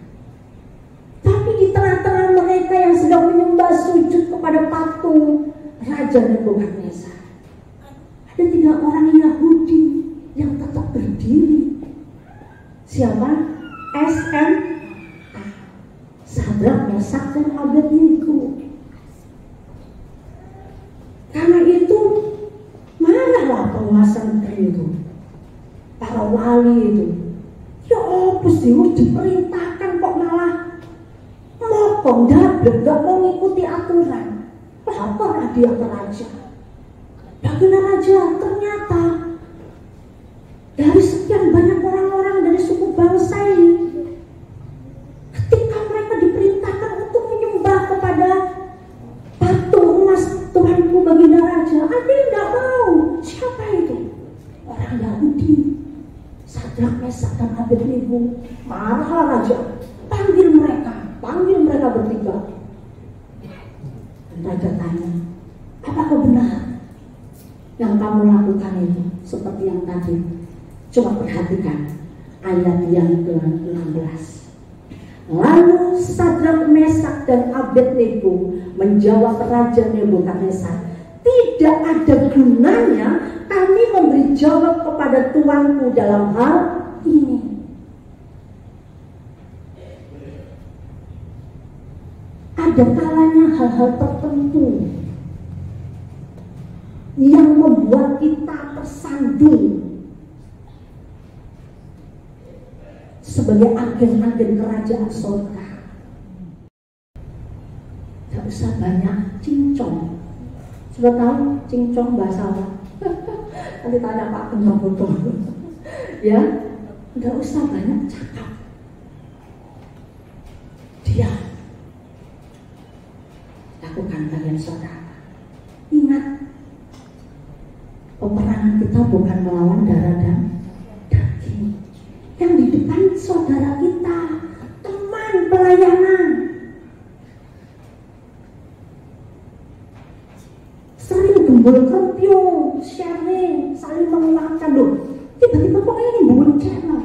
Tapi di tengah-tengah mereka yang sedang menyembah sujud kepada patung Raja Nebukadnezar, ada 3 orang Yahudi yang tetap berdiri. Siapa? SMA, Sadrak, Mesak, dan Abednego. Karena itu marahlah penguasa negeri itu, para wali itu. Ya opus diperintahkan kok malah mokong, dablek, gak mau ngikuti aturan. Laporlah dia ke raja. Bagaimana raja? Ternyata dari sekian banyak orang-orang dari suku bangsa ini, ketika mereka diperintahkan untuk menyembah kepada patung emas Tuhanku baginda raja, ada yang tidak mau. Siapa itu? Orang Yahudi. Sadrak, Mesak, dan Abednego. Marahlah raja, panggil mereka bertiga. Dan raja tanya, apakah benar yang kamu lakukan itu seperti yang tadi? Coba perhatikan ayat yang ke-16. Lalu Sadrak, Mesak, dan Abednego menjawab Raja Nebukadnezar, tidak ada gunanya kami memberi jawab kepada Tuanku dalam hal ini. Ada kalanya hal-hal tertentu yang membuat kita tersandung sebagai agen-agen kerajaan surga. Tidak usah banyak cincong. Sudah tahu cincong bahasa apa? Nanti tanya Pak Betul. Ya, tidak usah banyak cakap. Diam. Lakukan bagian saudara. Ingat, peperangan kita bukan melawan darah dan daging. Yang di depan saudara kita, teman pelayanan. Sering gembul krempio, sharing, saling menguatkan loh. Tiba-tiba kok ini bangun channel.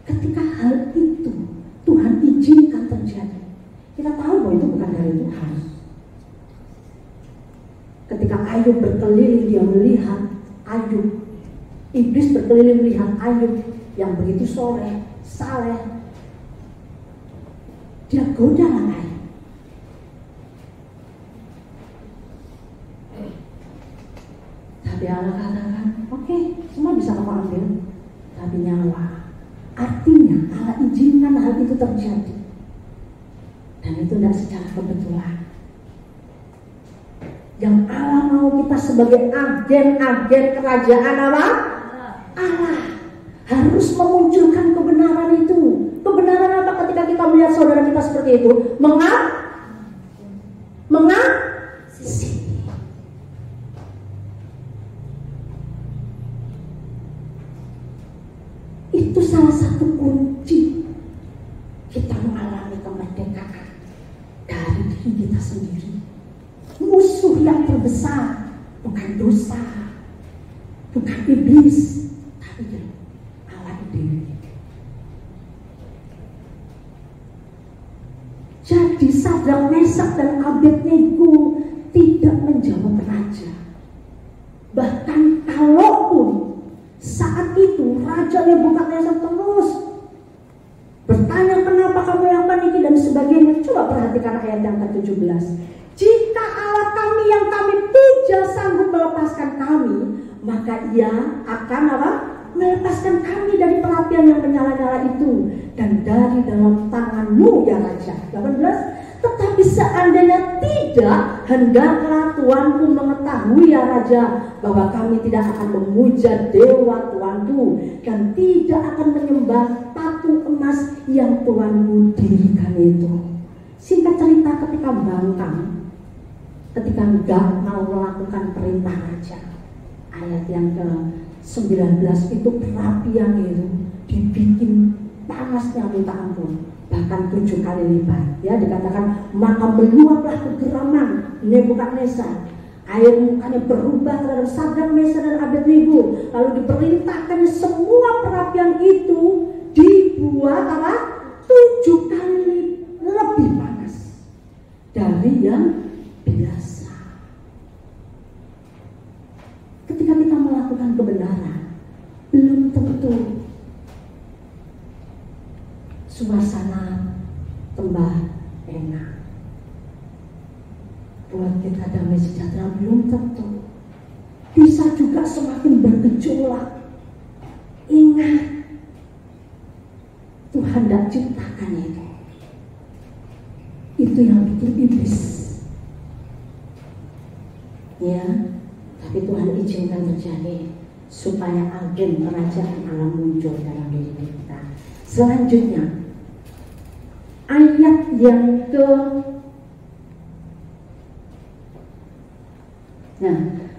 Ketika hal itu Tuhan izinkan terjadi, kita tahu bahwa itu bukan dari Tuhan. Ketika Ayub berkeliling, dia melihat Ayub. Iblis berkeliling melihat Ayub yang begitu soleh, saleh. Dia goda Ayub. Tapi Allah katakan, oke, semua bisa kamu ambil, tapi nyawa. Artinya Allah izinkan hal itu terjadi. Dan itu tidak secara kebetulan. Yang Allah mau kita sebagai agen-agen kerajaan apa? Allah harus memunculkan kebenaran itu. Kebenaran apa ketika kita melihat saudara kita seperti itu? Mengasihi. Itu salah satu kunci kita mengalami kemerdekaan dari diri kita sendiri. Musuh yang terbesar bukan dosa, bukan iblis, tapi Allah itu. Jadi Sadrak, Mesak dan Abednego tidak menjawab raja. Bahkan kalaupun saat itu Raja Nebukadnezar terus bertanya kenapa kamu lakukan ini dan sebagainya. Coba perhatikan ayat yang ke-17. Jika Allah kami yang kami puja sanggup melepaskan kami, maka ia akan apa? Melepaskan kami dari perapian yang menyala-nyala itu dan dari dalam tanganmu ya Raja. 18. Tetapi seandainya tidak, hendaklah tuanku mengetahui ya Raja, bahwa kami tidak akan memuja dewa tuanku dan tidak akan menyembah patung emas yang tuanku dirikan itu. Singkat cerita, ketika bangkang, ketika enggak mau melakukan perintah Raja, ayat yang ke-19 itu perapian itu dibikin panasnya minta ampun, bahkan 7 kali lipat. Ya, dikatakan maka meluaplah kegeraman Nebukadnezar, air mukanya berubah terhadap Sadrak, Mesak dan Abednego. Lalu diperintahkan semua perapian itu dibuat apa? 7 kali lebih panas dari yang biasa. Ketika kita melakukan kebenaran, belum tentu suasana tambah enak. Buat kita damai sejahtera belum tentu. Bisa juga semakin bergejolak. Ingat, Tuhan tidak ciptakan itu. Itu yang bikin iblis. Ya, tapi Tuhan izinkan terjadi supaya agen kerajaan Allah muncul dalam diri kita. Selanjutnya, ayat yang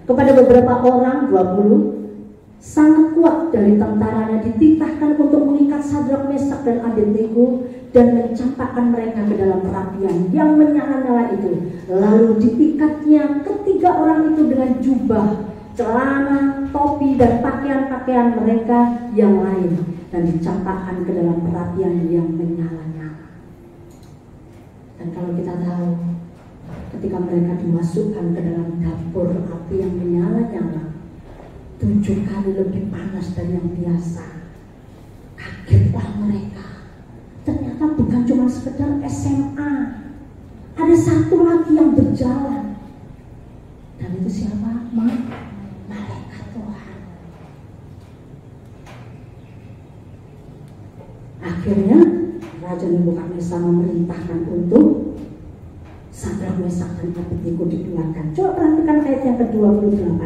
kepada beberapa orang 20 sangat kuat dari tentaranya dititahkan untuk mengikat Sadrak, Mesak dan Abednego dan mencampakkan mereka ke dalam perapian yang menyala-nyala itu. Lalu diikatnya ketiga orang itu dengan jubah, celana, topi dan pakaian-pakaian mereka yang lain dan dicampakkan ke dalam perapian yang menyala-nyala. Dan kalau kita tahu, ketika mereka dimasukkan ke dalam dapur api yang menyala-nyala 7 kali lebih panas dari yang biasa, kagetlah mereka. Ternyata bukan cuma sekedar SMA, ada satu lagi yang berjalan. Dan itu siapa? Malaikat Tuhan. Akhirnya Raja Nebukadnezar memerintahkan untuk Sadrak, Mesak dan Abednego dikeluarkan. Coba perhatikan ayat yang ke-28.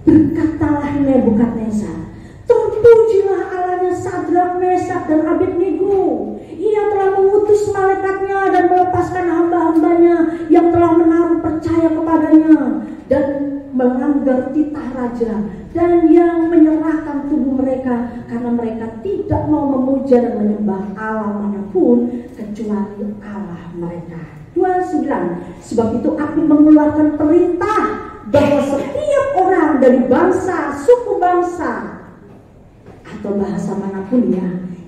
Berkatalah Nebukadnezar, terpujilah Allahnya Sadrak, Mesak dan Abednego. Ia telah mengutus malaikatnya dan melepaskan hamba-hambanya yang telah menaruh percaya kepadanya dan melanggar titah raja, dan yang menyerahkan tubuh mereka karena mereka tidak mau memuja dan menyembah Allah manapun kecuali Allah mereka. 29. Sebab itu aku mengeluarkan perintah bahwa setiap orang dari bangsa, suku bangsa atau bahasa manapun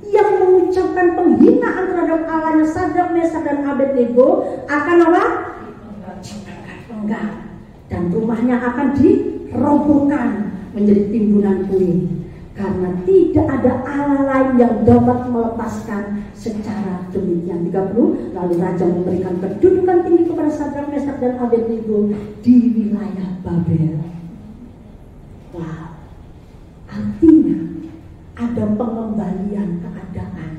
yang mengucapkan penghinaan terhadap Allahnya Sadrak, Mesak dan Abednego akan apa? Enggak. Dan rumahnya akan dirobohkan menjadi timbunan puing, karena tidak ada Allah lain yang dapat melepaskan secara demikian. 30. Lalu raja memberikan kedudukan tinggi kepada Sadrak, Mesak dan Abednego di wilayah Babel. Wow, artinya ada pengembalian keadaan,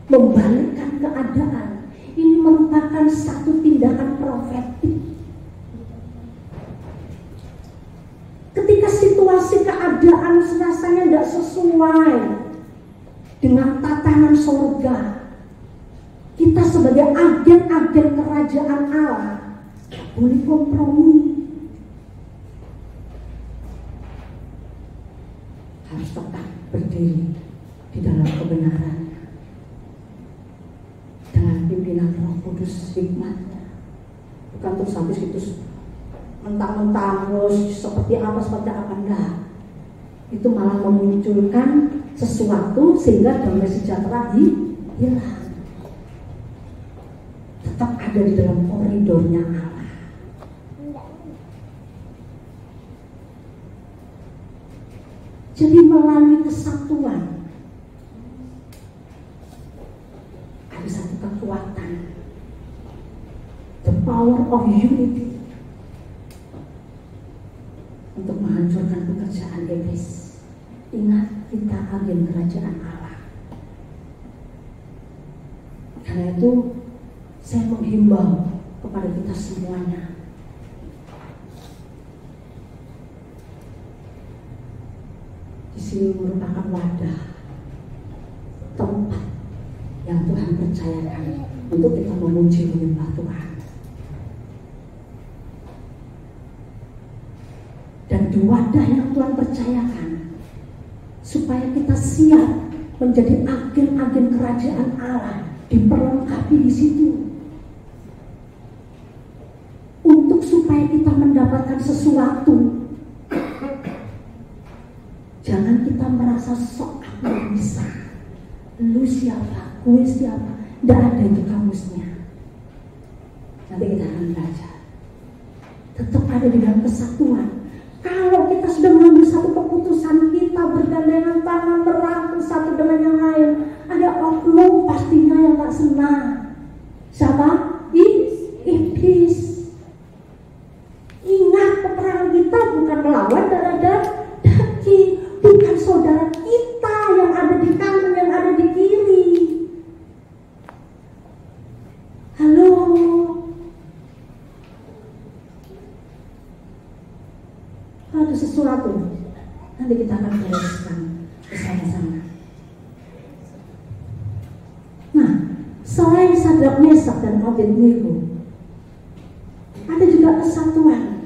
membalikkan keadaan. Ini merupakan satu tindakan profetik. Ketika situasi keadaan rasanya tidak sesuai dengan tatanan surga, kita sebagai agen-agen kerajaan Allah tidak boleh kompromi. Harus tetap berdiri di dalam kebenaran dengan pimpinan Roh Kudus hikmatnya. Bukan terus habis itu mentang-mentang seperti apa enggak. Itu malah memunculkan sesuatu sehingga damai sejahtera hilang. Tetap ada di dalam koridornya Allah. Jadi melalui kesatuan ada satu kekuatan, the power of unity, untuk menghancurkan pekerjaan iblis. Ingat, kita agen kerajaan Allah. Karena itu saya menghimbau kepada kita semuanya, di sini merupakan wadah, tempat yang Tuhan percayakan untuk kita memuji menyembah Tuhan. Dan di wadah yang Tuhan percayakan, supaya kita siap menjadi agen-agen kerajaan Allah, diperlengkapi di situ. Untuk supaya kita mendapatkan sesuatu, jangan kita merasa sok aku bisa. Lu siapa? Gue siapa? Tidak ada itu kamusnya. Nanti kita akan belajar. Tetap ada di dalam kesatuan. Kalau kita sudah mengambil satu keputusan, kita bergandengan tangan merangkul satu dengan yang lain, ada oknum pastinya yang tak senang. Siapa? Iblis. Ingat, peperangan kita bukan melawan darah daging, bukan saudara kita yang ada di kanan, yang ada di kiri. Halo. Ada sesuatu, nanti kita akan bereskan bersama-sama. Nah, selain Sadrak, Mesak, dan Abednego, ada juga kesatuan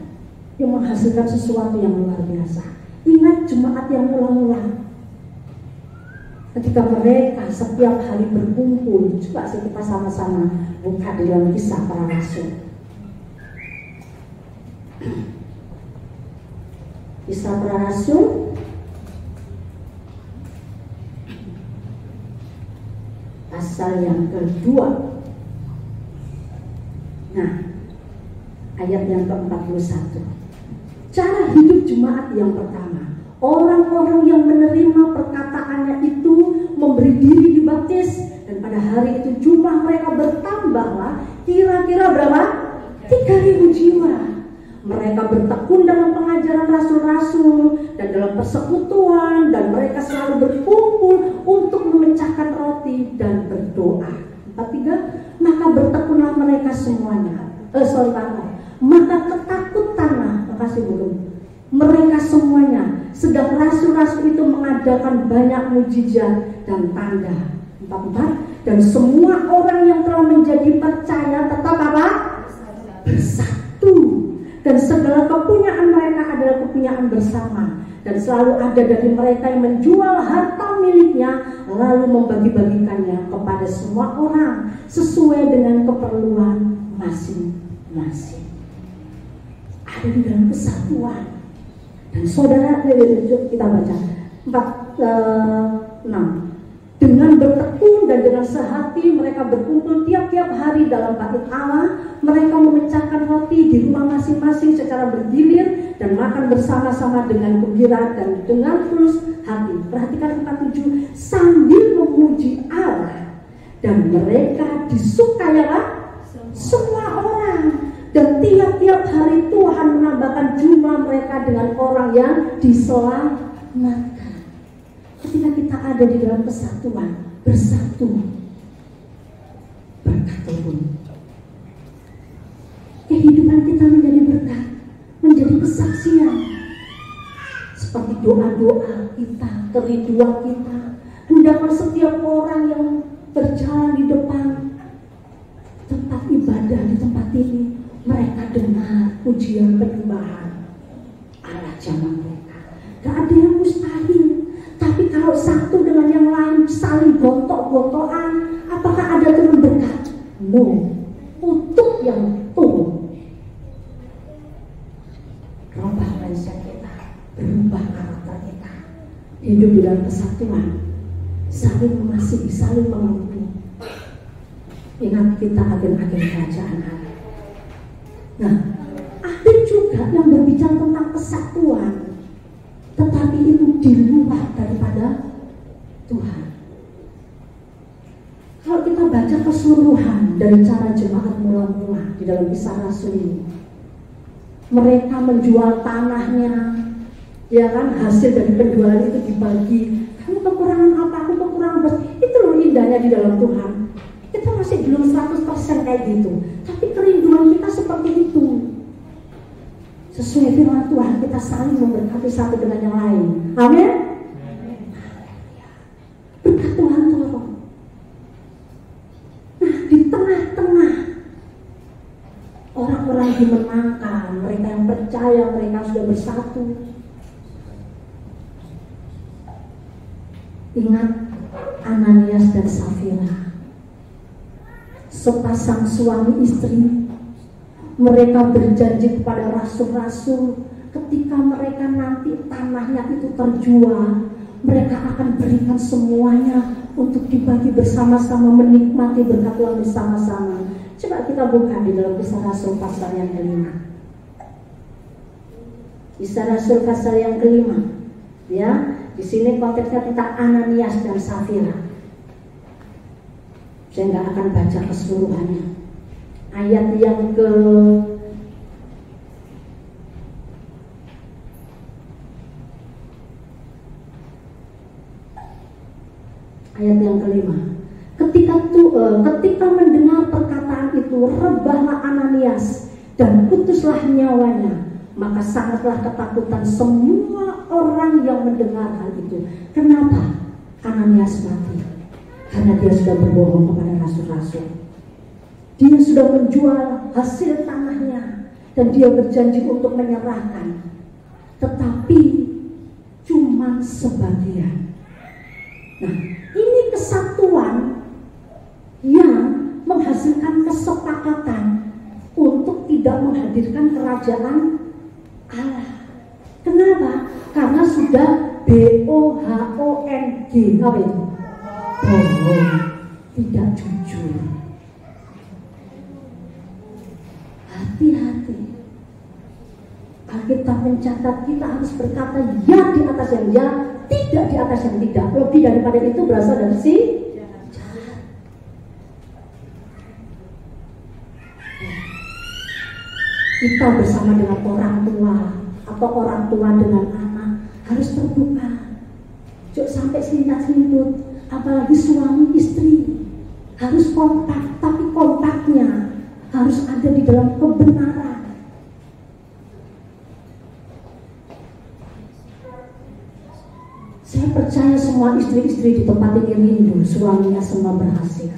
yang menghasilkan sesuatu yang luar biasa. Ingat jemaat yang ulang-ulang, ketika mereka setiap hari berkumpul. Coba sih kita sama-sama buka di dalam Kisah Para Rasul. Kisah Para Rasul pasal yang kedua. Nah, ayat yang ke-41. Cara hidup jemaat yang pertama, orang-orang yang menerima perkataannya itu memberi diri dibaptis, dan pada hari itu jumlah mereka bertambahlah kira-kira berapa? 3.000 jiwa. Mereka bertekun dalam pengajaran rasul-rasul dan dalam persekutuan, dan mereka selalu berkumpul untuk memecahkan roti dan berdoa. 43. Maka bertekunlah mereka semuanya. Maka ketakutanlah, makasih Bu, mereka semuanya, sedang rasul-rasul itu mengadakan banyak mujizat dan tanda. 44. Dan semua orang yang telah menjadi percaya tetap apa? Bersatu. Dan segala kepunyaan mereka adalah kepunyaan bersama. Dan selalu ada dari mereka yang menjual harta miliknya, lalu membagi-bagikannya kepada semua orang sesuai dengan keperluan masing-masing. Ada di dalam kesatuan. Dan saudara, kita baca 6. Dengan bertekun dan dengan sehati mereka berkumpul tiap-tiap hari dalam bait Allah. Mereka memecahkan roti di rumah masing-masing secara bergilir dan makan bersama-sama dengan gembira dan dengan tulus hati. Perhatikan 47. Sambil memuji Allah, dan mereka disukai semua orang. Dan tiap-tiap hari Tuhan menambahkan jumlah mereka dengan orang yang diselamatkan. Ketika kita ada di dalam kesatuan, bersatu, berkat turun. Kehidupan kita menjadi berkat, menjadi kesaksian. Seperti doa-doa kita, kerinduan kita, hendaklah setiap orang yang berjalan di depan tempat ibadah di tempat ini, mereka dengar pujian penyembahan Allah zaman mereka. Gak ada yang mustahil. Tapi kalau satu dengan yang lain saling gontok-gontokan, apakah ada turun berkat? No. Untuk yang turun. antara kita. Hidup di dalam kesatuan, saling mengasihi, saling mengampuni. Ingat kita agen-agen kerajaan Allah. Nah, ada juga yang berbicara tentang kesatuan, tetapi itu di luar daripada Tuhan. Kalau kita baca keseluruhan dari cara jemaat mula-mula di dalam Kisah Rasul ini, mereka menjual tanahnya, ya kan, hasil dari penjualan itu dibagi. Kamu kekurangan apa, aku kekurangan apa. Itu loh indahnya di dalam Tuhan. Kita masih belum 100% kayak gitu, tapi kerinduan kita seperti itu. Sesuai firman Tuhan, kita saling memberkati satu dengan yang lain. Amin. Berkat Tuhan turun. Nah, di tengah-tengah orang-orang dimenangkan, mereka yang percaya, mereka sudah bersatu. Ingat Ananias dan Safira, sepasang suami istri. Mereka berjanji kepada rasul-rasul, ketika mereka nanti tanahnya itu terjual, mereka akan berikan semuanya untuk dibagi bersama-sama, menikmati berkat Tuhan bersama-sama. Coba kita buka di dalam Kisah Rasul pasal yang kelima. Kisah Rasul pasal yang kelima, ya. Di sini konteksnya tentang Ananias dan Safira. Saya nggak akan baca keseluruhannya. Ayat yang kelima. Ketika mendengar perkataan itu, rebahlah Ananias dan putuslah nyawanya. Maka sangatlah ketakutan semua orang yang mendengar hal itu. Kenapa Ananias mati? Karena dia sudah berbohong kepada rasul-rasul. Dia sudah menjual hasil tanahnya dan dia berjanji untuk menyerahkan, tetapi cuma sebagian. Nah, ini kesatuan yang menghasilkan kesepakatan untuk tidak menghadirkan kerajaan Allah. Kenapa? Karena sudah BOHONG. Apa itu? Bohong, tidak jujur. Hati-hati. Alkitab mencatat kita harus berkata ya di atas yang ya, tidak di atas yang tidak. Lebih daripada itu berasal dari si jahat. Kita bersama dengan orang tua atau orang tua dengan anak harus terbuka. Jangan sampai selingkuh, apalagi suami istri harus kompak, tapi kompaknya harus ada di dalam kebenaran. Saya percaya semua istri-istri di tempat ini rindu suaminya semua berhasil.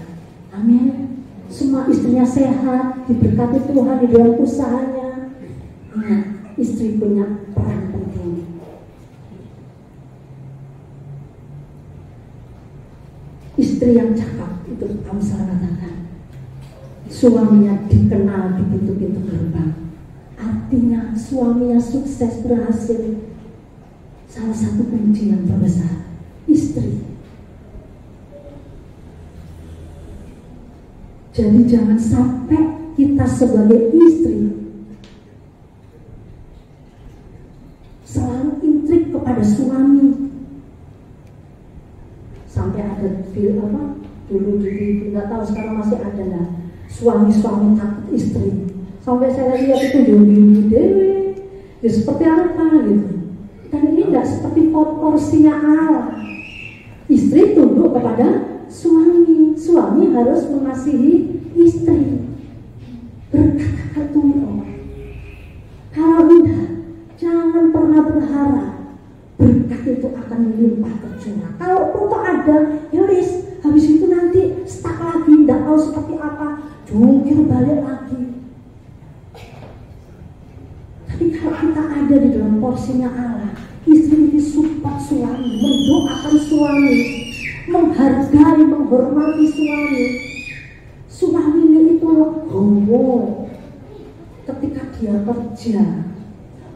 Amin. Semua istrinya sehat, diberkati Tuhan di dalam usahanya. Ingat, istri punya peran penting. Istri yang cakap itu Amsal katakan, suaminya dikenal di pintu-pintu gerbang. Artinya suaminya sukses, berhasil. Salah satu kunci yang terbesar, istri. Jadi jangan sampai kita sebagai istri selalu intrik kepada suami. Sampai ada film apa dulu di TV, nggak tahu sekarang masih ada nggak, suami-suami takut istri. Sampai saya lihat itu di dewe, ya seperti apa gitu. Dan ini nggak seperti porsinya Allah. Istri tunduk kepada suami, suami harus mengasihi istri. Berkata tunduk. Kalau tidak, jangan pernah berharap berkat itu akan melimpah tercurah. Kalau pun ada, ya wis, habis itu nanti stuck lagi, tidak tahu seperti apa, jungkir balik lagi. Tapi kalau kita ada di dalam porsinya Allah, istri ini support suami, mendoakan suami, menghargai, menghormati suami. Suami ini itu ketika dia kerja,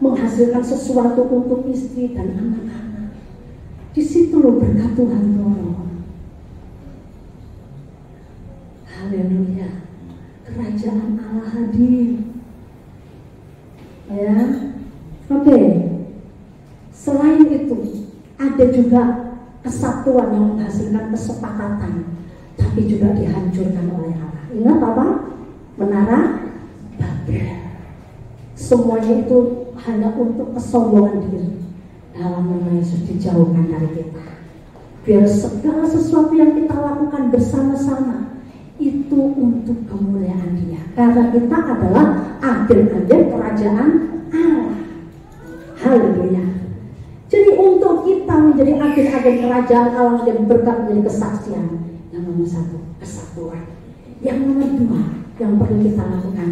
menghasilkan sesuatu untuk istri dan anak-anak. Di situ loh berkat Tuhan turun. Haleluya. Kerajaan Allah hadir. Ya. Oke. Selain itu, ada juga kesatuan yang menghasilkan kesepakatan, tapi juga dihancurkan oleh Allah. Ingat apa? Menara Babel. Semuanya itu hanya untuk kesombongan diri. Dalam nama Yesus dijauhkan dari kita. Biar segala sesuatu yang kita lakukan bersama-sama itu untuk kemuliaan Dia. Karena kita adalah agen-agen kerajaan Allah. Haleluya. Jadi untuk kita menjadi agen-agen kerajaan Allah, menjadi berkat, menjadi kesaksian. Yang nomor satu, kesatuan. Yang nomor dua, yang perlu kita lakukan,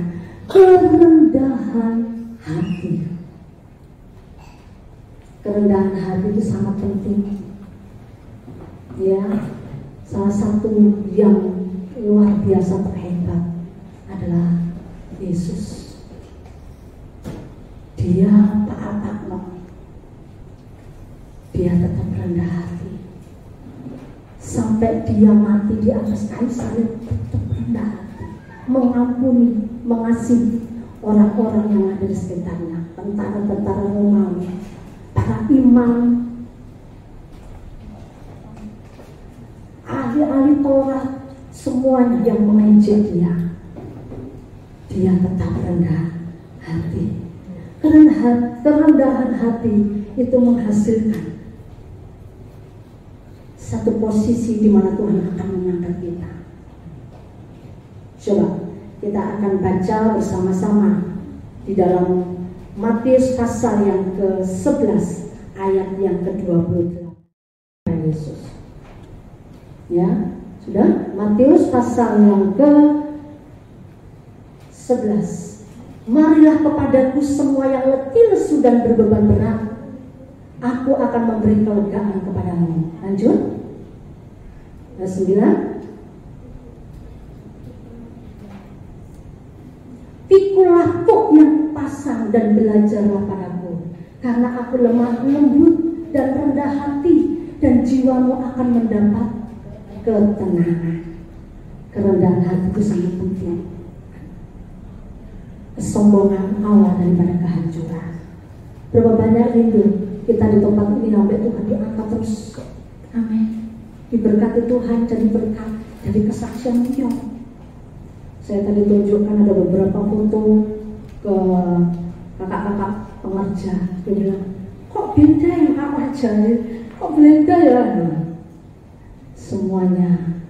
kerendahan hati. Kerendahan hati itu sangat penting. Ya, salah satu yang luar biasa terhebat adalah Yesus. Dia apa-apa, dia tetap rendah hati. Sampai dia mati di atas kayu salib tetap rendah hati, mengampuni, mengasihi orang-orang yang ada di sekitarnya, tentara-tentara Romawi, para imam, ahli-ahli Taurat, semuanya yang mengejek dia. Dia tetap rendah hati. Kerendahan hati itu menghasilkan satu posisi di mana Tuhan akan mengangkat kita. Coba kita akan baca bersama-sama di dalam Matius pasal yang ke-11 ayat yang ke-28. Yesus. Ya, sudah? Matius pasal yang ke-11. Marilah kepadaku semua yang letih lesu dan berbeban berat, aku akan memberi kelegaan kepadamu. Lanjut. Ayat 9. Pikulah kok yang pasang dan belajarlah padaku, karena aku lemah lembut dan rendah hati, dan jiwamu akan mendapat ketenangan. Kerendahan hati itu sangat penting. Kesombongan awal daripada kehancuran. Berapa banyak rindu kita di tempat ini sampai Tuhan diangkat terus. Amin. Diberkati Tuhan, jadi berkat, jadi kesaksian dia. Saya tadi tunjukkan ada beberapa foto ke kakak-kakak pengerja. Dia bilang, kok beda yang aku ajarin? Kok beda ya? Semuanya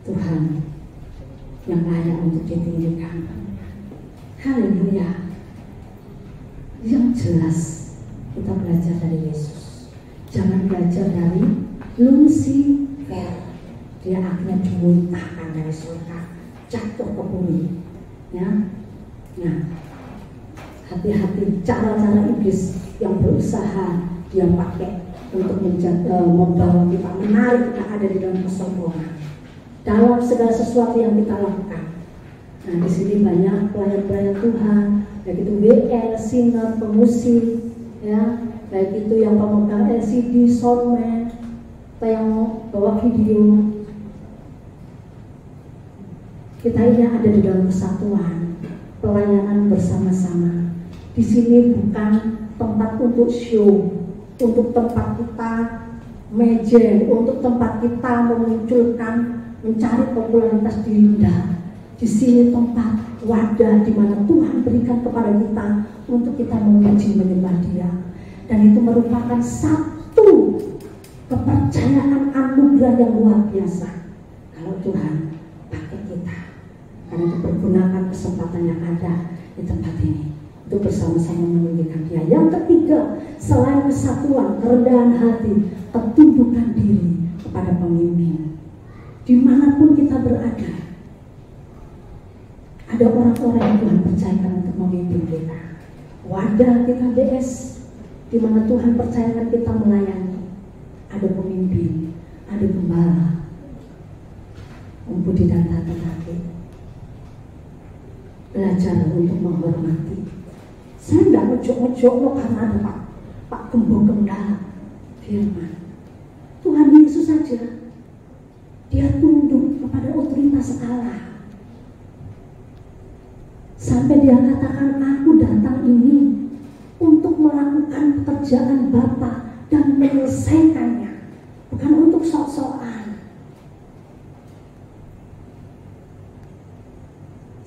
Tuhan yang layak untuk ditinggikan. Haleluya. Yang jelas kita belajar dari Yesus. Jangan belajar dari Lucifer. Dia akhirnya dimuntahkan dari surga, jatuh ke bumi. Ya. Nah, hati-hati cara-cara iblis yang berusaha dia pakai untuk membawa kita, menarik kita ada di dalam kesombongan dalam segala sesuatu yang kita lakukan. Nah, di sini banyak pelayan-pelayan Tuhan, baik itu WL, singer, pemusik, ya, baik itu yang pemegang LCD, soundman, atau yang bawa video. Kita ini ada di dalam kesatuan, pelayanan bersama-sama. Di sini bukan tempat untuk show, untuk tempat kita mejeng, untuk tempat kita memunculkan, mencari popularitas diri. Di sini tempat wadah di mana Tuhan berikan kepada kita untuk kita memuji menyembah Dia, dan itu merupakan satu kepercayaan anugerah yang luar biasa kalau Tuhan pakai kita. Karena itu pergunakan kesempatan yang ada di tempat ini untuk bersama-sama meninggikan Dia. Yang ketiga, selain kesatuan, kerendahan hati, ketundukan diri kepada pemimpin. Dimanapun kita berada, ada orang-orang yang Tuhan percayakan untuk memimpin kita. Wadah kita BS, di mana Tuhan percayakan kita melayani. Ada pemimpin, ada gembala, Budi dan Tati. Belajar untuk menghormati. Saya tidak ojok-ojok karena ada Pak Gembong Gembala. firman. Tuhan Yesus saja, dia tunduk kepada otoritas Allah. Sampai dia katakan, aku datang ini untuk melakukan pekerjaan Bapa dan menyelesaikannya, bukan untuk sok-sokan.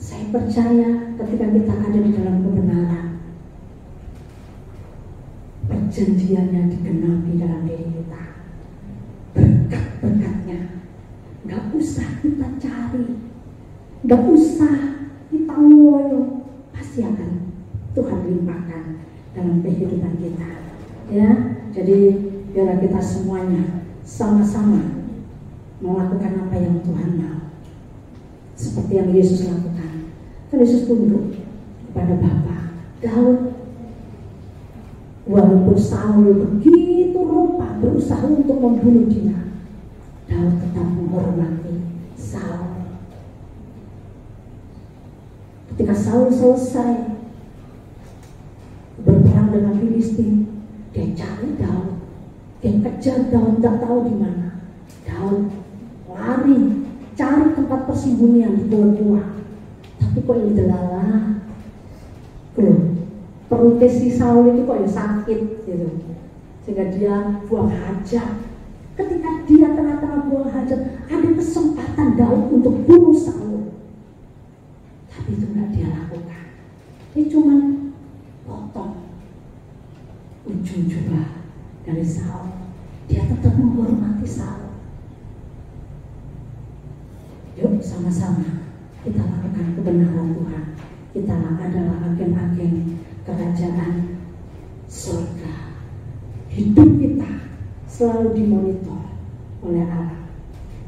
Saya percaya ketika kita ada di dalam kebenaran, perjanjiannya digenapi dalam diri kita. Berkat-berkatnya gak usah kita cari, gak usah kita ngoyo, pasti akan Tuhan limpahkan dalam kehidupan kita. Ya, jadi biarlah kita semuanya sama-sama melakukan apa yang Tuhan mau, seperti yang Yesus lakukan. Kan Yesus tunduk kepada Bapa. Daud, walaupun Saul begitu rupa berusaha untuk membunuh dia, Daud tetap menghormati Saul. Ketika Saul selesai berperang dengan Filistin, dia cari Daud, dia kejar Daud, tidak tahu di mana. Daud lari cari tempat persembunyian di gua-gua, tapi kok yang delala, perutnya si Saul itu kok ya sakit gitu, sehingga dia buang hajat. Ketika dia tengah-tengah buang hajat, ada kesempatan Daud untuk bunuh Saul, tapi itu nggak dia lakukan. Dia cuma potong ujung jubah dari Saul. Dia tetap menghormati Saul. Yuk sama-sama kita lakukan kebenaran Tuhan. Kita adalah agen-agen kerajaan surga. Hidup kita selalu dimonitor oleh Allah.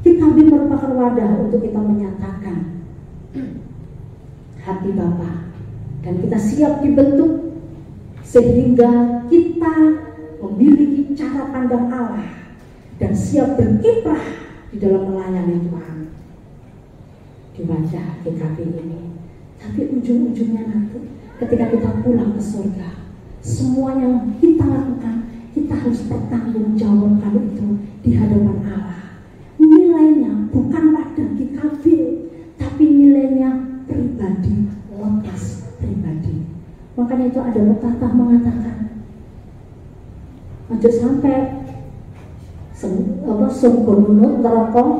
Kami merupakan wadah untuk kita menyatakan hati Bapa, dan kita siap dibentuk sehingga kita memiliki cara pandang Allah dan siap berkiprah di dalam melayani Tuhan di wadah GKP ini. Tapi ujung-ujungnya nanti ketika kita pulang ke surga, semua yang kita lakukan, kita harus pertanggungjawabkan itu di hadapan Allah. Nilainya bukan wadah GKP, tapi nilainya pribadi, lepas pribadi. Makanya itu ada pepatah mengatakan, ojo sampai sungguh ngerokok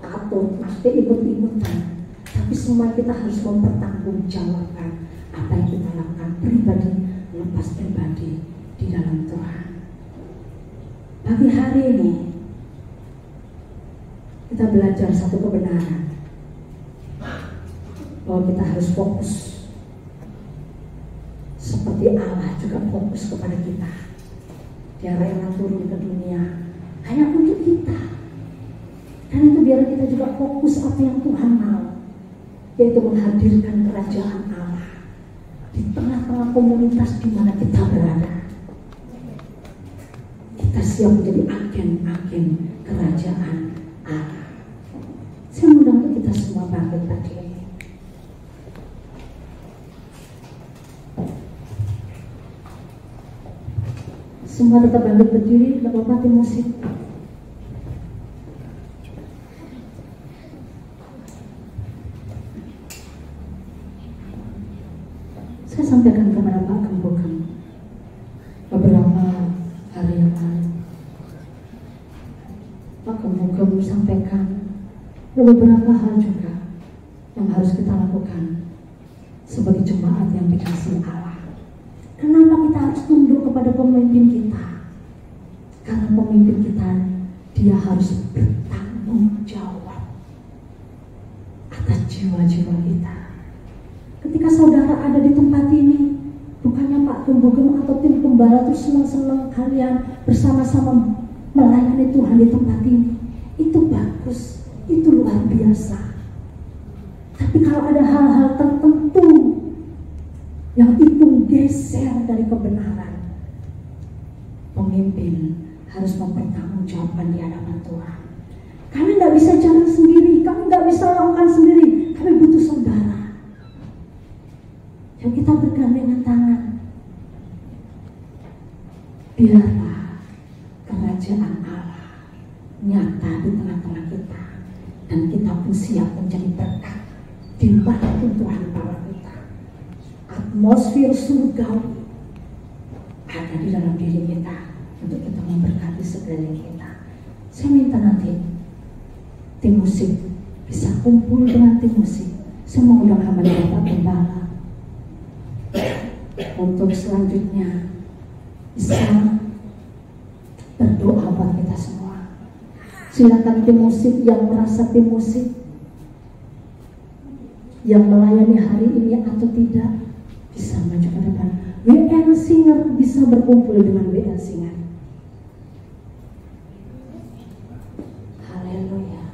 atau pasti ikut-ikutan. Tapi semua kita harus mempertanggungjawabkan apa yang kita lakukan pribadi, lepas pribadi di dalam Tuhan. Pagi hari ini kita belajar satu kebenaran, bahwa kita harus fokus seperti Allah juga fokus kepada kita. Dia rela turun ke dunia hanya untuk kita. Dan itu biar kita juga fokus apa yang Tuhan mau, yaitu menghadirkan kerajaan Allah di tengah-tengah komunitas di mana kita berada. Kita siap menjadi agen-agen kerajaan Allah. Saya undang untuk kita semua bangkit pagi ini. Semua tetap bangkit berdiri, tidak apa-apa musik. Saya sampaikan kepada Pak Gembokang beberapa hari yang lalu. Pak Gembokang sampaikan beberapa hal juga yang harus kita lakukan sebagai jemaat yang dikasihi Allah. Kenapa kita harus tunduk kepada pemimpin kita? Karena pemimpin kita, dia harus bertanggung jawab atas jiwa-jiwa kita. Ketika saudara ada di tempat ini, bukannya Pak Gembokang atau tim gembala itu senang-senang kalian bersama-sama melayani Tuhan di tempat ini. Itu bagus, itu luar biasa. Tapi kalau ada hal-hal tertentu yang itu geser dari kebenaran, pemimpin harus mempertanggungjawabkan di hadapan Tuhan. Kami nggak bisa jalan sendiri, kami nggak bisa lakukan sendiri, kami butuh saudara. Yang kita bergandengan tangan, biarlah kerajaan kerajaan Allah nyata di tengah-tengah kita, dan kita pun siap menjadi berkat di mana Tuhan bawa kita. Atmosfer surgawi ada di dalam diri kita untuk kita memberkati sekeliling kita. Saya minta nanti tim musik bisa kumpul dengan tim musik. Saya mengundang hamba Bapak Gembala untuk selanjutnya bisa berdoa buat kita semua. Silakan tim musik yang merasa tim musik yang melayani hari ini atau tidak bisa maju ke depan. WL Singer bisa berkumpul dengan WL Singer. Haleluya.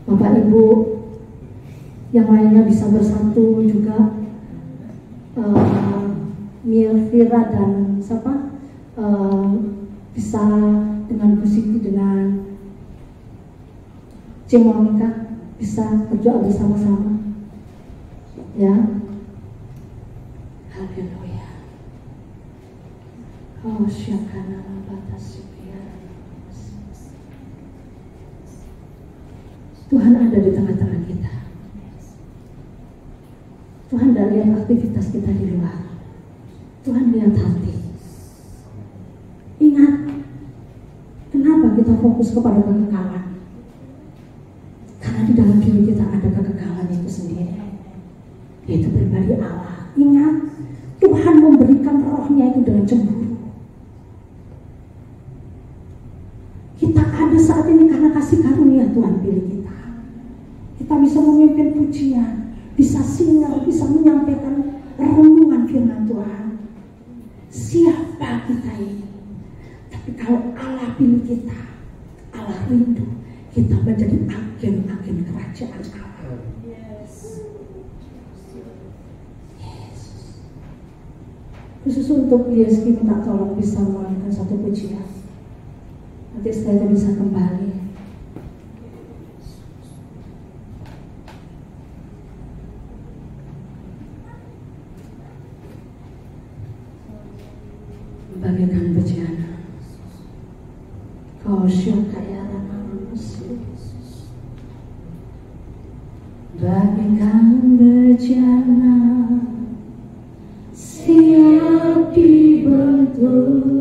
Bapak Ibu yang lainnya bisa bersatu juga. Milvira dan siapa bisa dengan Bu Siti, dengan Cimonika bisa berdoa bersama-sama, ya. Haleluya. Oh, syakana batas syukur. Tuhan ada di tengah-tengah kita. Tuhan tidak lihat aktivitas kita di luar. Tuhan lihat hati. Ingat, kenapa kita fokus kepada kekekalan? Karena di dalam diri kita ada kekekalan itu sendiri, yaitu pribadi Allah. Ingat, Tuhan memberikan rohnya itu dengan cemburu. Kita ada saat ini karena kasih karunia Tuhan pilih kita. Kita bisa memimpin pujian, bisa singar, bisa menyampaikan renungan firman Tuhan. Siapa kita ini? Tapi kalau Allah pilih kita, Allah rindu kita menjadi agen-agen kerajaan Allah. Yes. Khusus untuk Yeski minta tolong bisa menyanyikan satu pujian. Nanti setelah itu bisa kembali. Bagaikan bejana, kau syukaya manusia. Bagaikan bejana, siap dibentuk.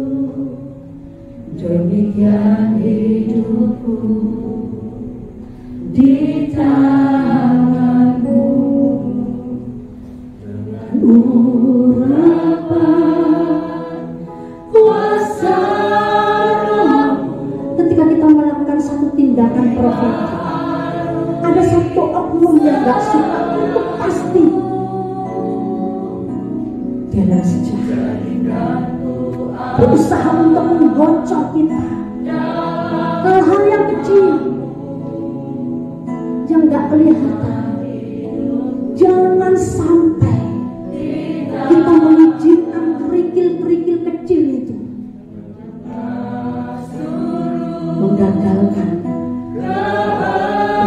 Demikian hidupku di tanganmu, dengan urapan kuasa rohmu. Ketika kita melakukan satu tindakan profetik, ada satu oknum yang gak suka, itu pasti dia adalah sejarah berusaha untuk menggocok kita hal-hal yang kecil yang gak kelihatan. Jangan sampai kita mengizinkan kerikil-kerikil kecil itu menggagalkan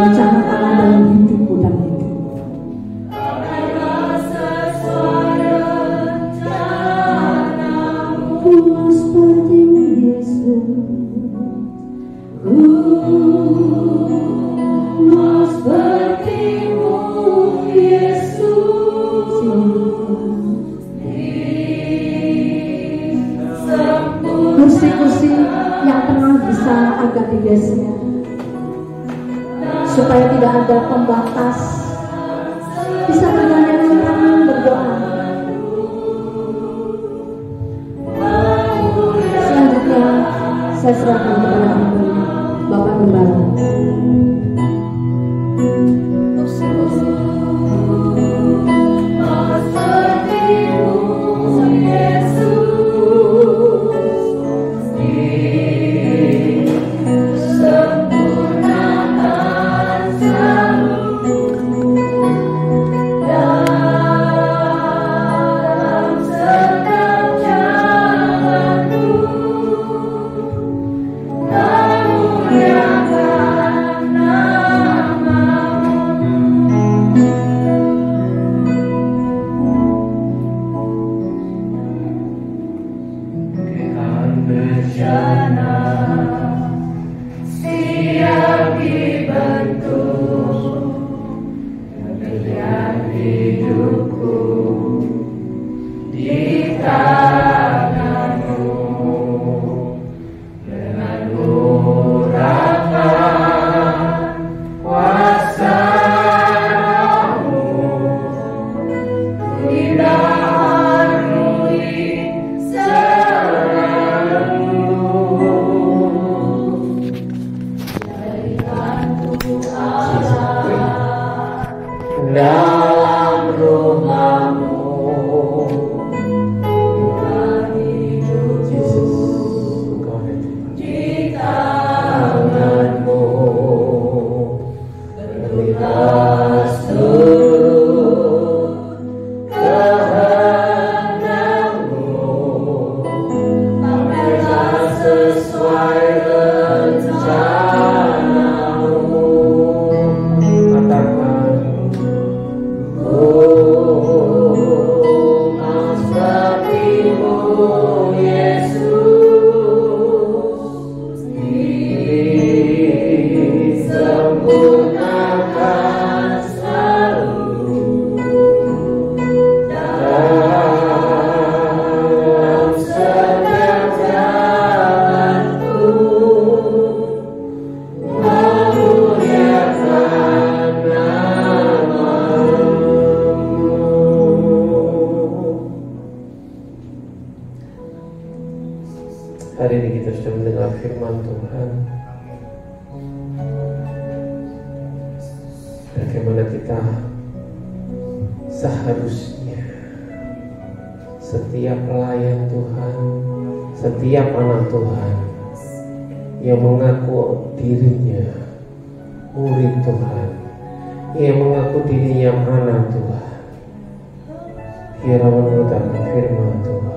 rencana Allah dalam hidupku dan hidupku. Seperti Yesus, sepertimu Yesus, kursi-kursi yang tengah bisa agak digeser supaya tidak ada pembatas. Bisa bergandeng tangan berdoa. Selanjutnya saya serahkan kepada Bapak Gembala. Hari ini kita sudah mendengar firman Tuhan. Bagaimana kita seharusnya setiap pelayan Tuhan, setiap anak Tuhan yang mengaku dirinya murid Tuhan, yang mengaku dirinya anak Tuhan, biarlah mengutarakan firman Tuhan.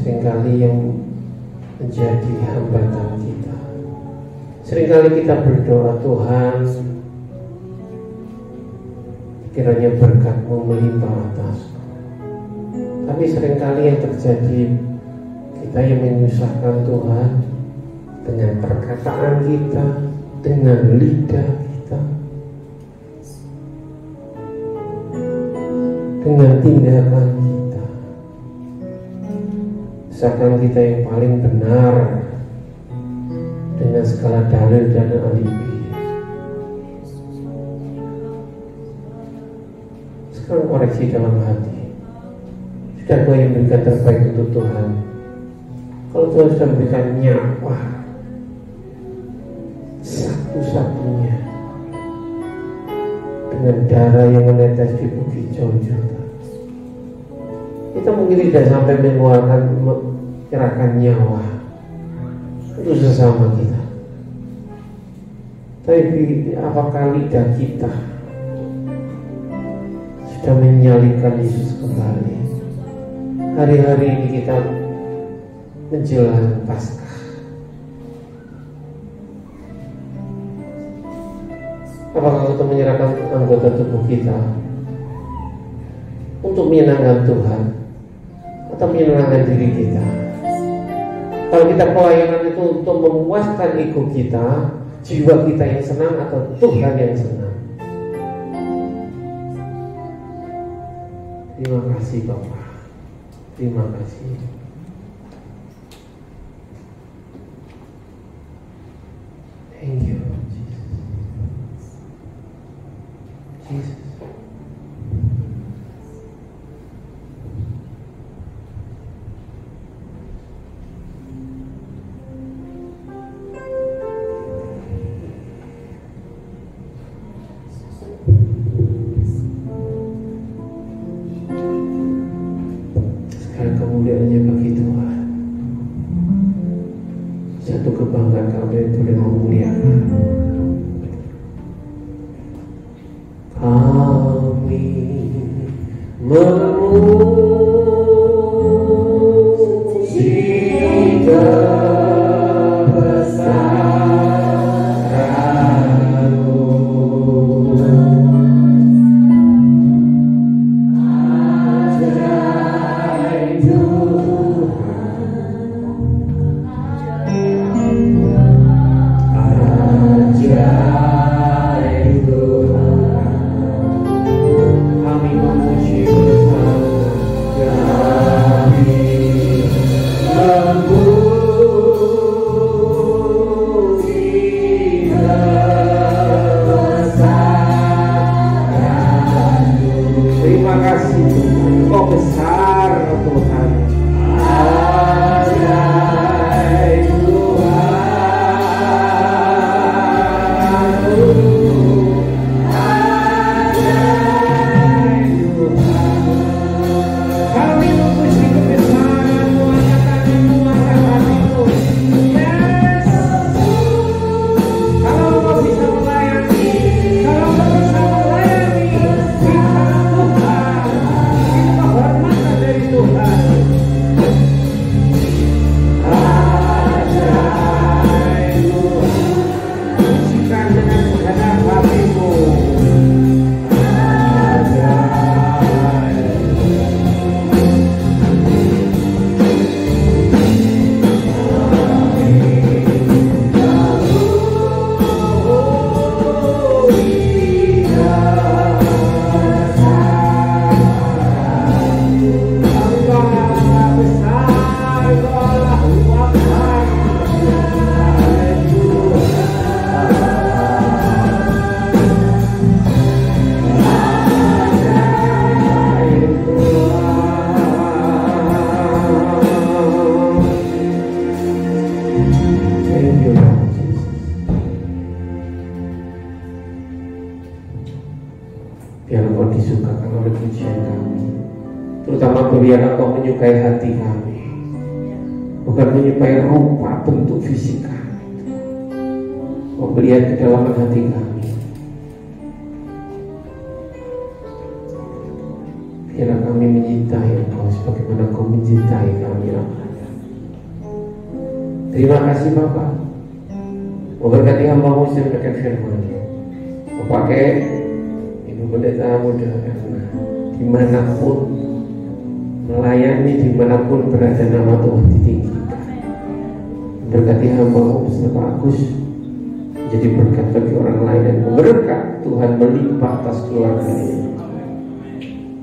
Seringkali yang menjadi hambatan kita, seringkali kita berdoa, Tuhan kiranya berkat-Mu melimpah atasku. Tapi seringkali yang terjadi, kita yang menyusahkan Tuhan dengan perkataan kita, dengan lidah kita, dengan tindakan kita. Seakan kita yang paling benar dengan segala dalil dan alibi. Sekarang koreksi dalam hati. Sudah kau yang berikan terbaik untuk Tuhan. Kalau Tuhan sudah memberikan nyawa satu-satunya dengan darah yang menetes di bukit Golgota, kita mungkin tidak sampai menyerahkan nyawa untuk sesama kita. Tapi apakah lidah kita sudah menyalibkan Yesus kembali? Hari-hari ini kita menjelang Paskah. Apakah kita menyerahkan anggota tubuh kita untuk menyenangkan Tuhan atau menyenangkan diri kita? Kalau kita pelayanan itu untuk memuaskan ego kita, jiwa kita yang senang, atau Tuhan yang senang? Terima kasih Bapak. Terima kasih. Thank you, Jesus. Kemuliaannya bagi Tuhan. Satu kebanggaan kami boleh memuliakan. Kami memuji kebesaran-Mu. Kami memuji Biar Engkau disukakan oleh pujian kami. Terutama biar Engkau menyukai hati kami, bukan menyukai rupa bentuk fisik kami. Engkau melihat kedalaman hati kami. Biar kami mencintai Engkau sebagaimana Engkau mencintai kami. Terima kasih Bapak. Memberkati hamba-Mu yang mendengarkan firman-Mu. Pakai Ibu Pendeta Muda Erna dimanapun melayani, dimanapun berada, nama Tuhan ditinggikan. Berkati hamba-Mu beserta Agus menjadi berkat bagi orang lain, dan berkat Tuhan melimpah atas keluarga ini.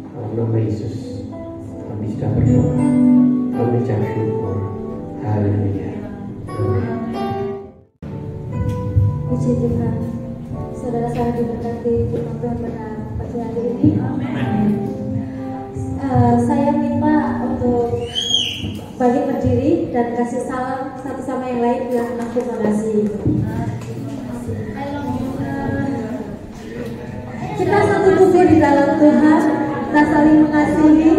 Dalam nama Yesus kami sudah berdoa, kami ucap syukur. Haleluya. Amin. Puji Tuhan. Saudara-saudara diberkati firman Tuhan pada pagi hari ini. Amin. Saya minta untuk balik berdiri dan kasih salam satu sama yang lain, bilang terima kasih. Kita satu tubuh di dalam Tuhan, kita saling mengasihi.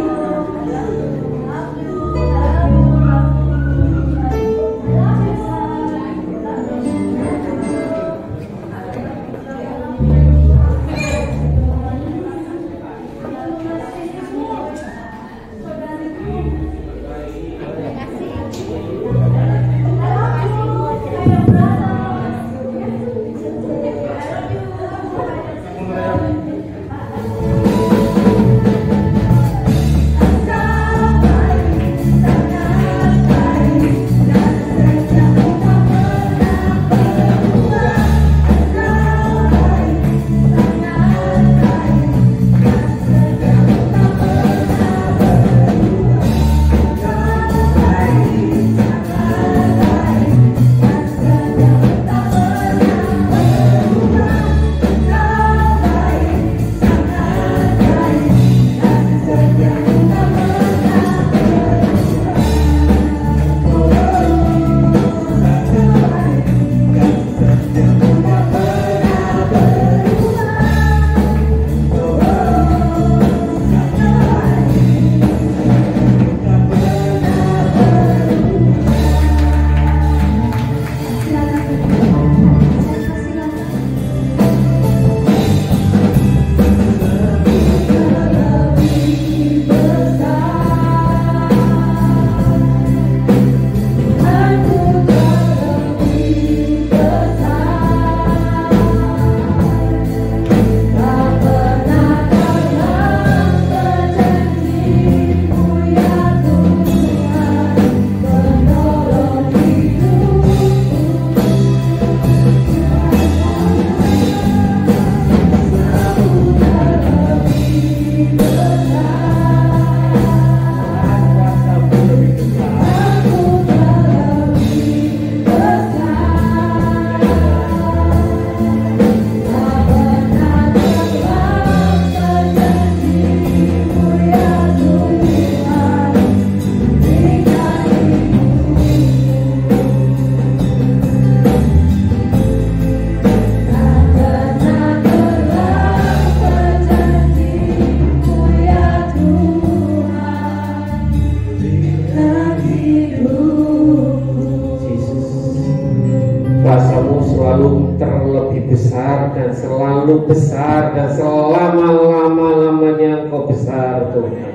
Besar dan selama-lamanya Engkau besar Tuhan.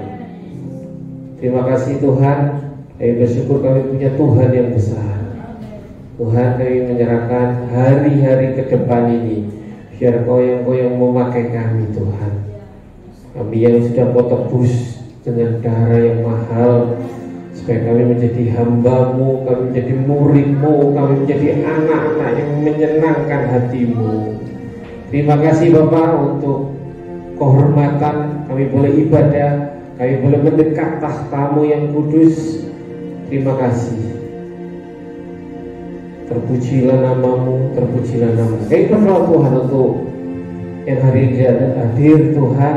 Terima kasih Tuhan. Kami bersyukur kami punya Tuhan yang besar. Tuhan, kami menyerahkan hari-hari ke depan ini, biar Kau yang memakai kami Tuhan. Kami yang sudah Kau tebus dengan darah yang mahal, supaya kami menjadi hamba-Mu, kami menjadi murid-Mu, kami menjadi anak-anak yang menyenangkan hati-Mu. Terima kasih Bapak untuk kehormatan kami boleh ibadah, kami boleh mendekat tahta-Mu yang kudus. Terima kasih. Terpujilah nama-Mu, terpujilah nama-Mu. Kami berdoa Tuhan untuk yang hari ini hadir Tuhan,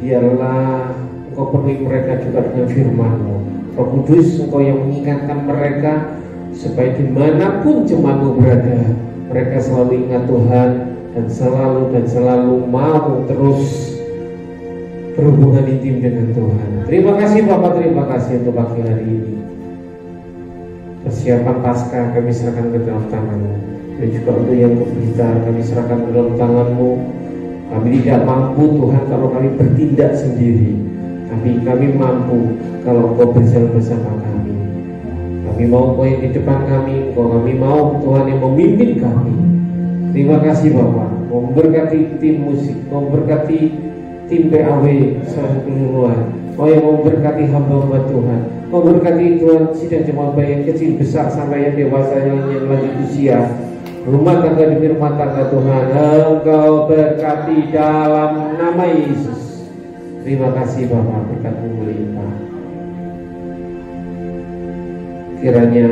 biarlah Engkau penuhi mereka juga dengan firman-Mu. Roh Kudus, Engkau yang mengingatkan mereka supaya dimanapun jemaat-Mu berada, mereka selalu ingat Tuhan dan selalu mau terus berhubungan intim dengan Tuhan. Terima kasih Bapak, terima kasih untuk pagi hari ini. Persiapan Paskah kami serahkan ke dalam tangan-Mu, dan juga untuk yang ke Blitar kami serahkan ke dalam tangan-Mu. Kami tidak mampu Tuhan kalau kami bertindak sendiri, tapi kami mampu kalau Engkau berjalan bersama kami. Kami mau Engkau yang di depan kami, kami mau Tuhan yang memimpin kami. Terima kasih Bapak, memberkati tim musik, memberkati tim PAW secara keseluruhan. Kau yang memberkati hamba-hamba Tuhan, memberkati Tuhan sidang jemaat baik yang kecil besar sampai yang dewasa yang lanjut usia, rumah tangga demi rumah tangga Tuhan. Engkau berkati dalam nama Yesus. Terima kasih Bapak, berkat-Mu melimpah. Kiranya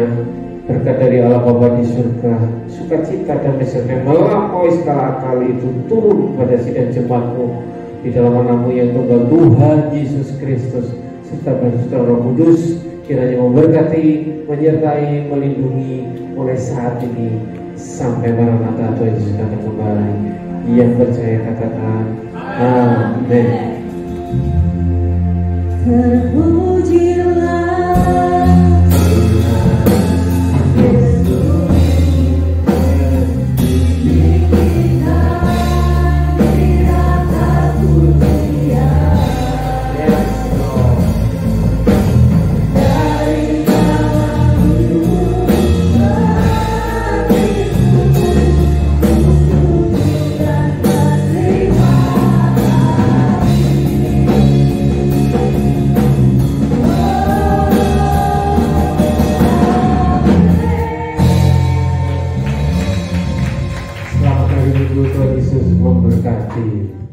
berkat dari Allah Bapa di surga, sukacita dan sejahtera melampaui segala akal itu turun pada sidang jemaat-Mu di dalam nama-Mu yang tunggal, Tuhan Yesus Kristus, serta bersama Roh Kudus, kiranya memberkati, menyertai, melindungi mulai saat ini sampai Maranatha Tuhan Yesus akan kembali. Yang percaya katakan amin. Terpujilah Tuhan Yesus memberkati.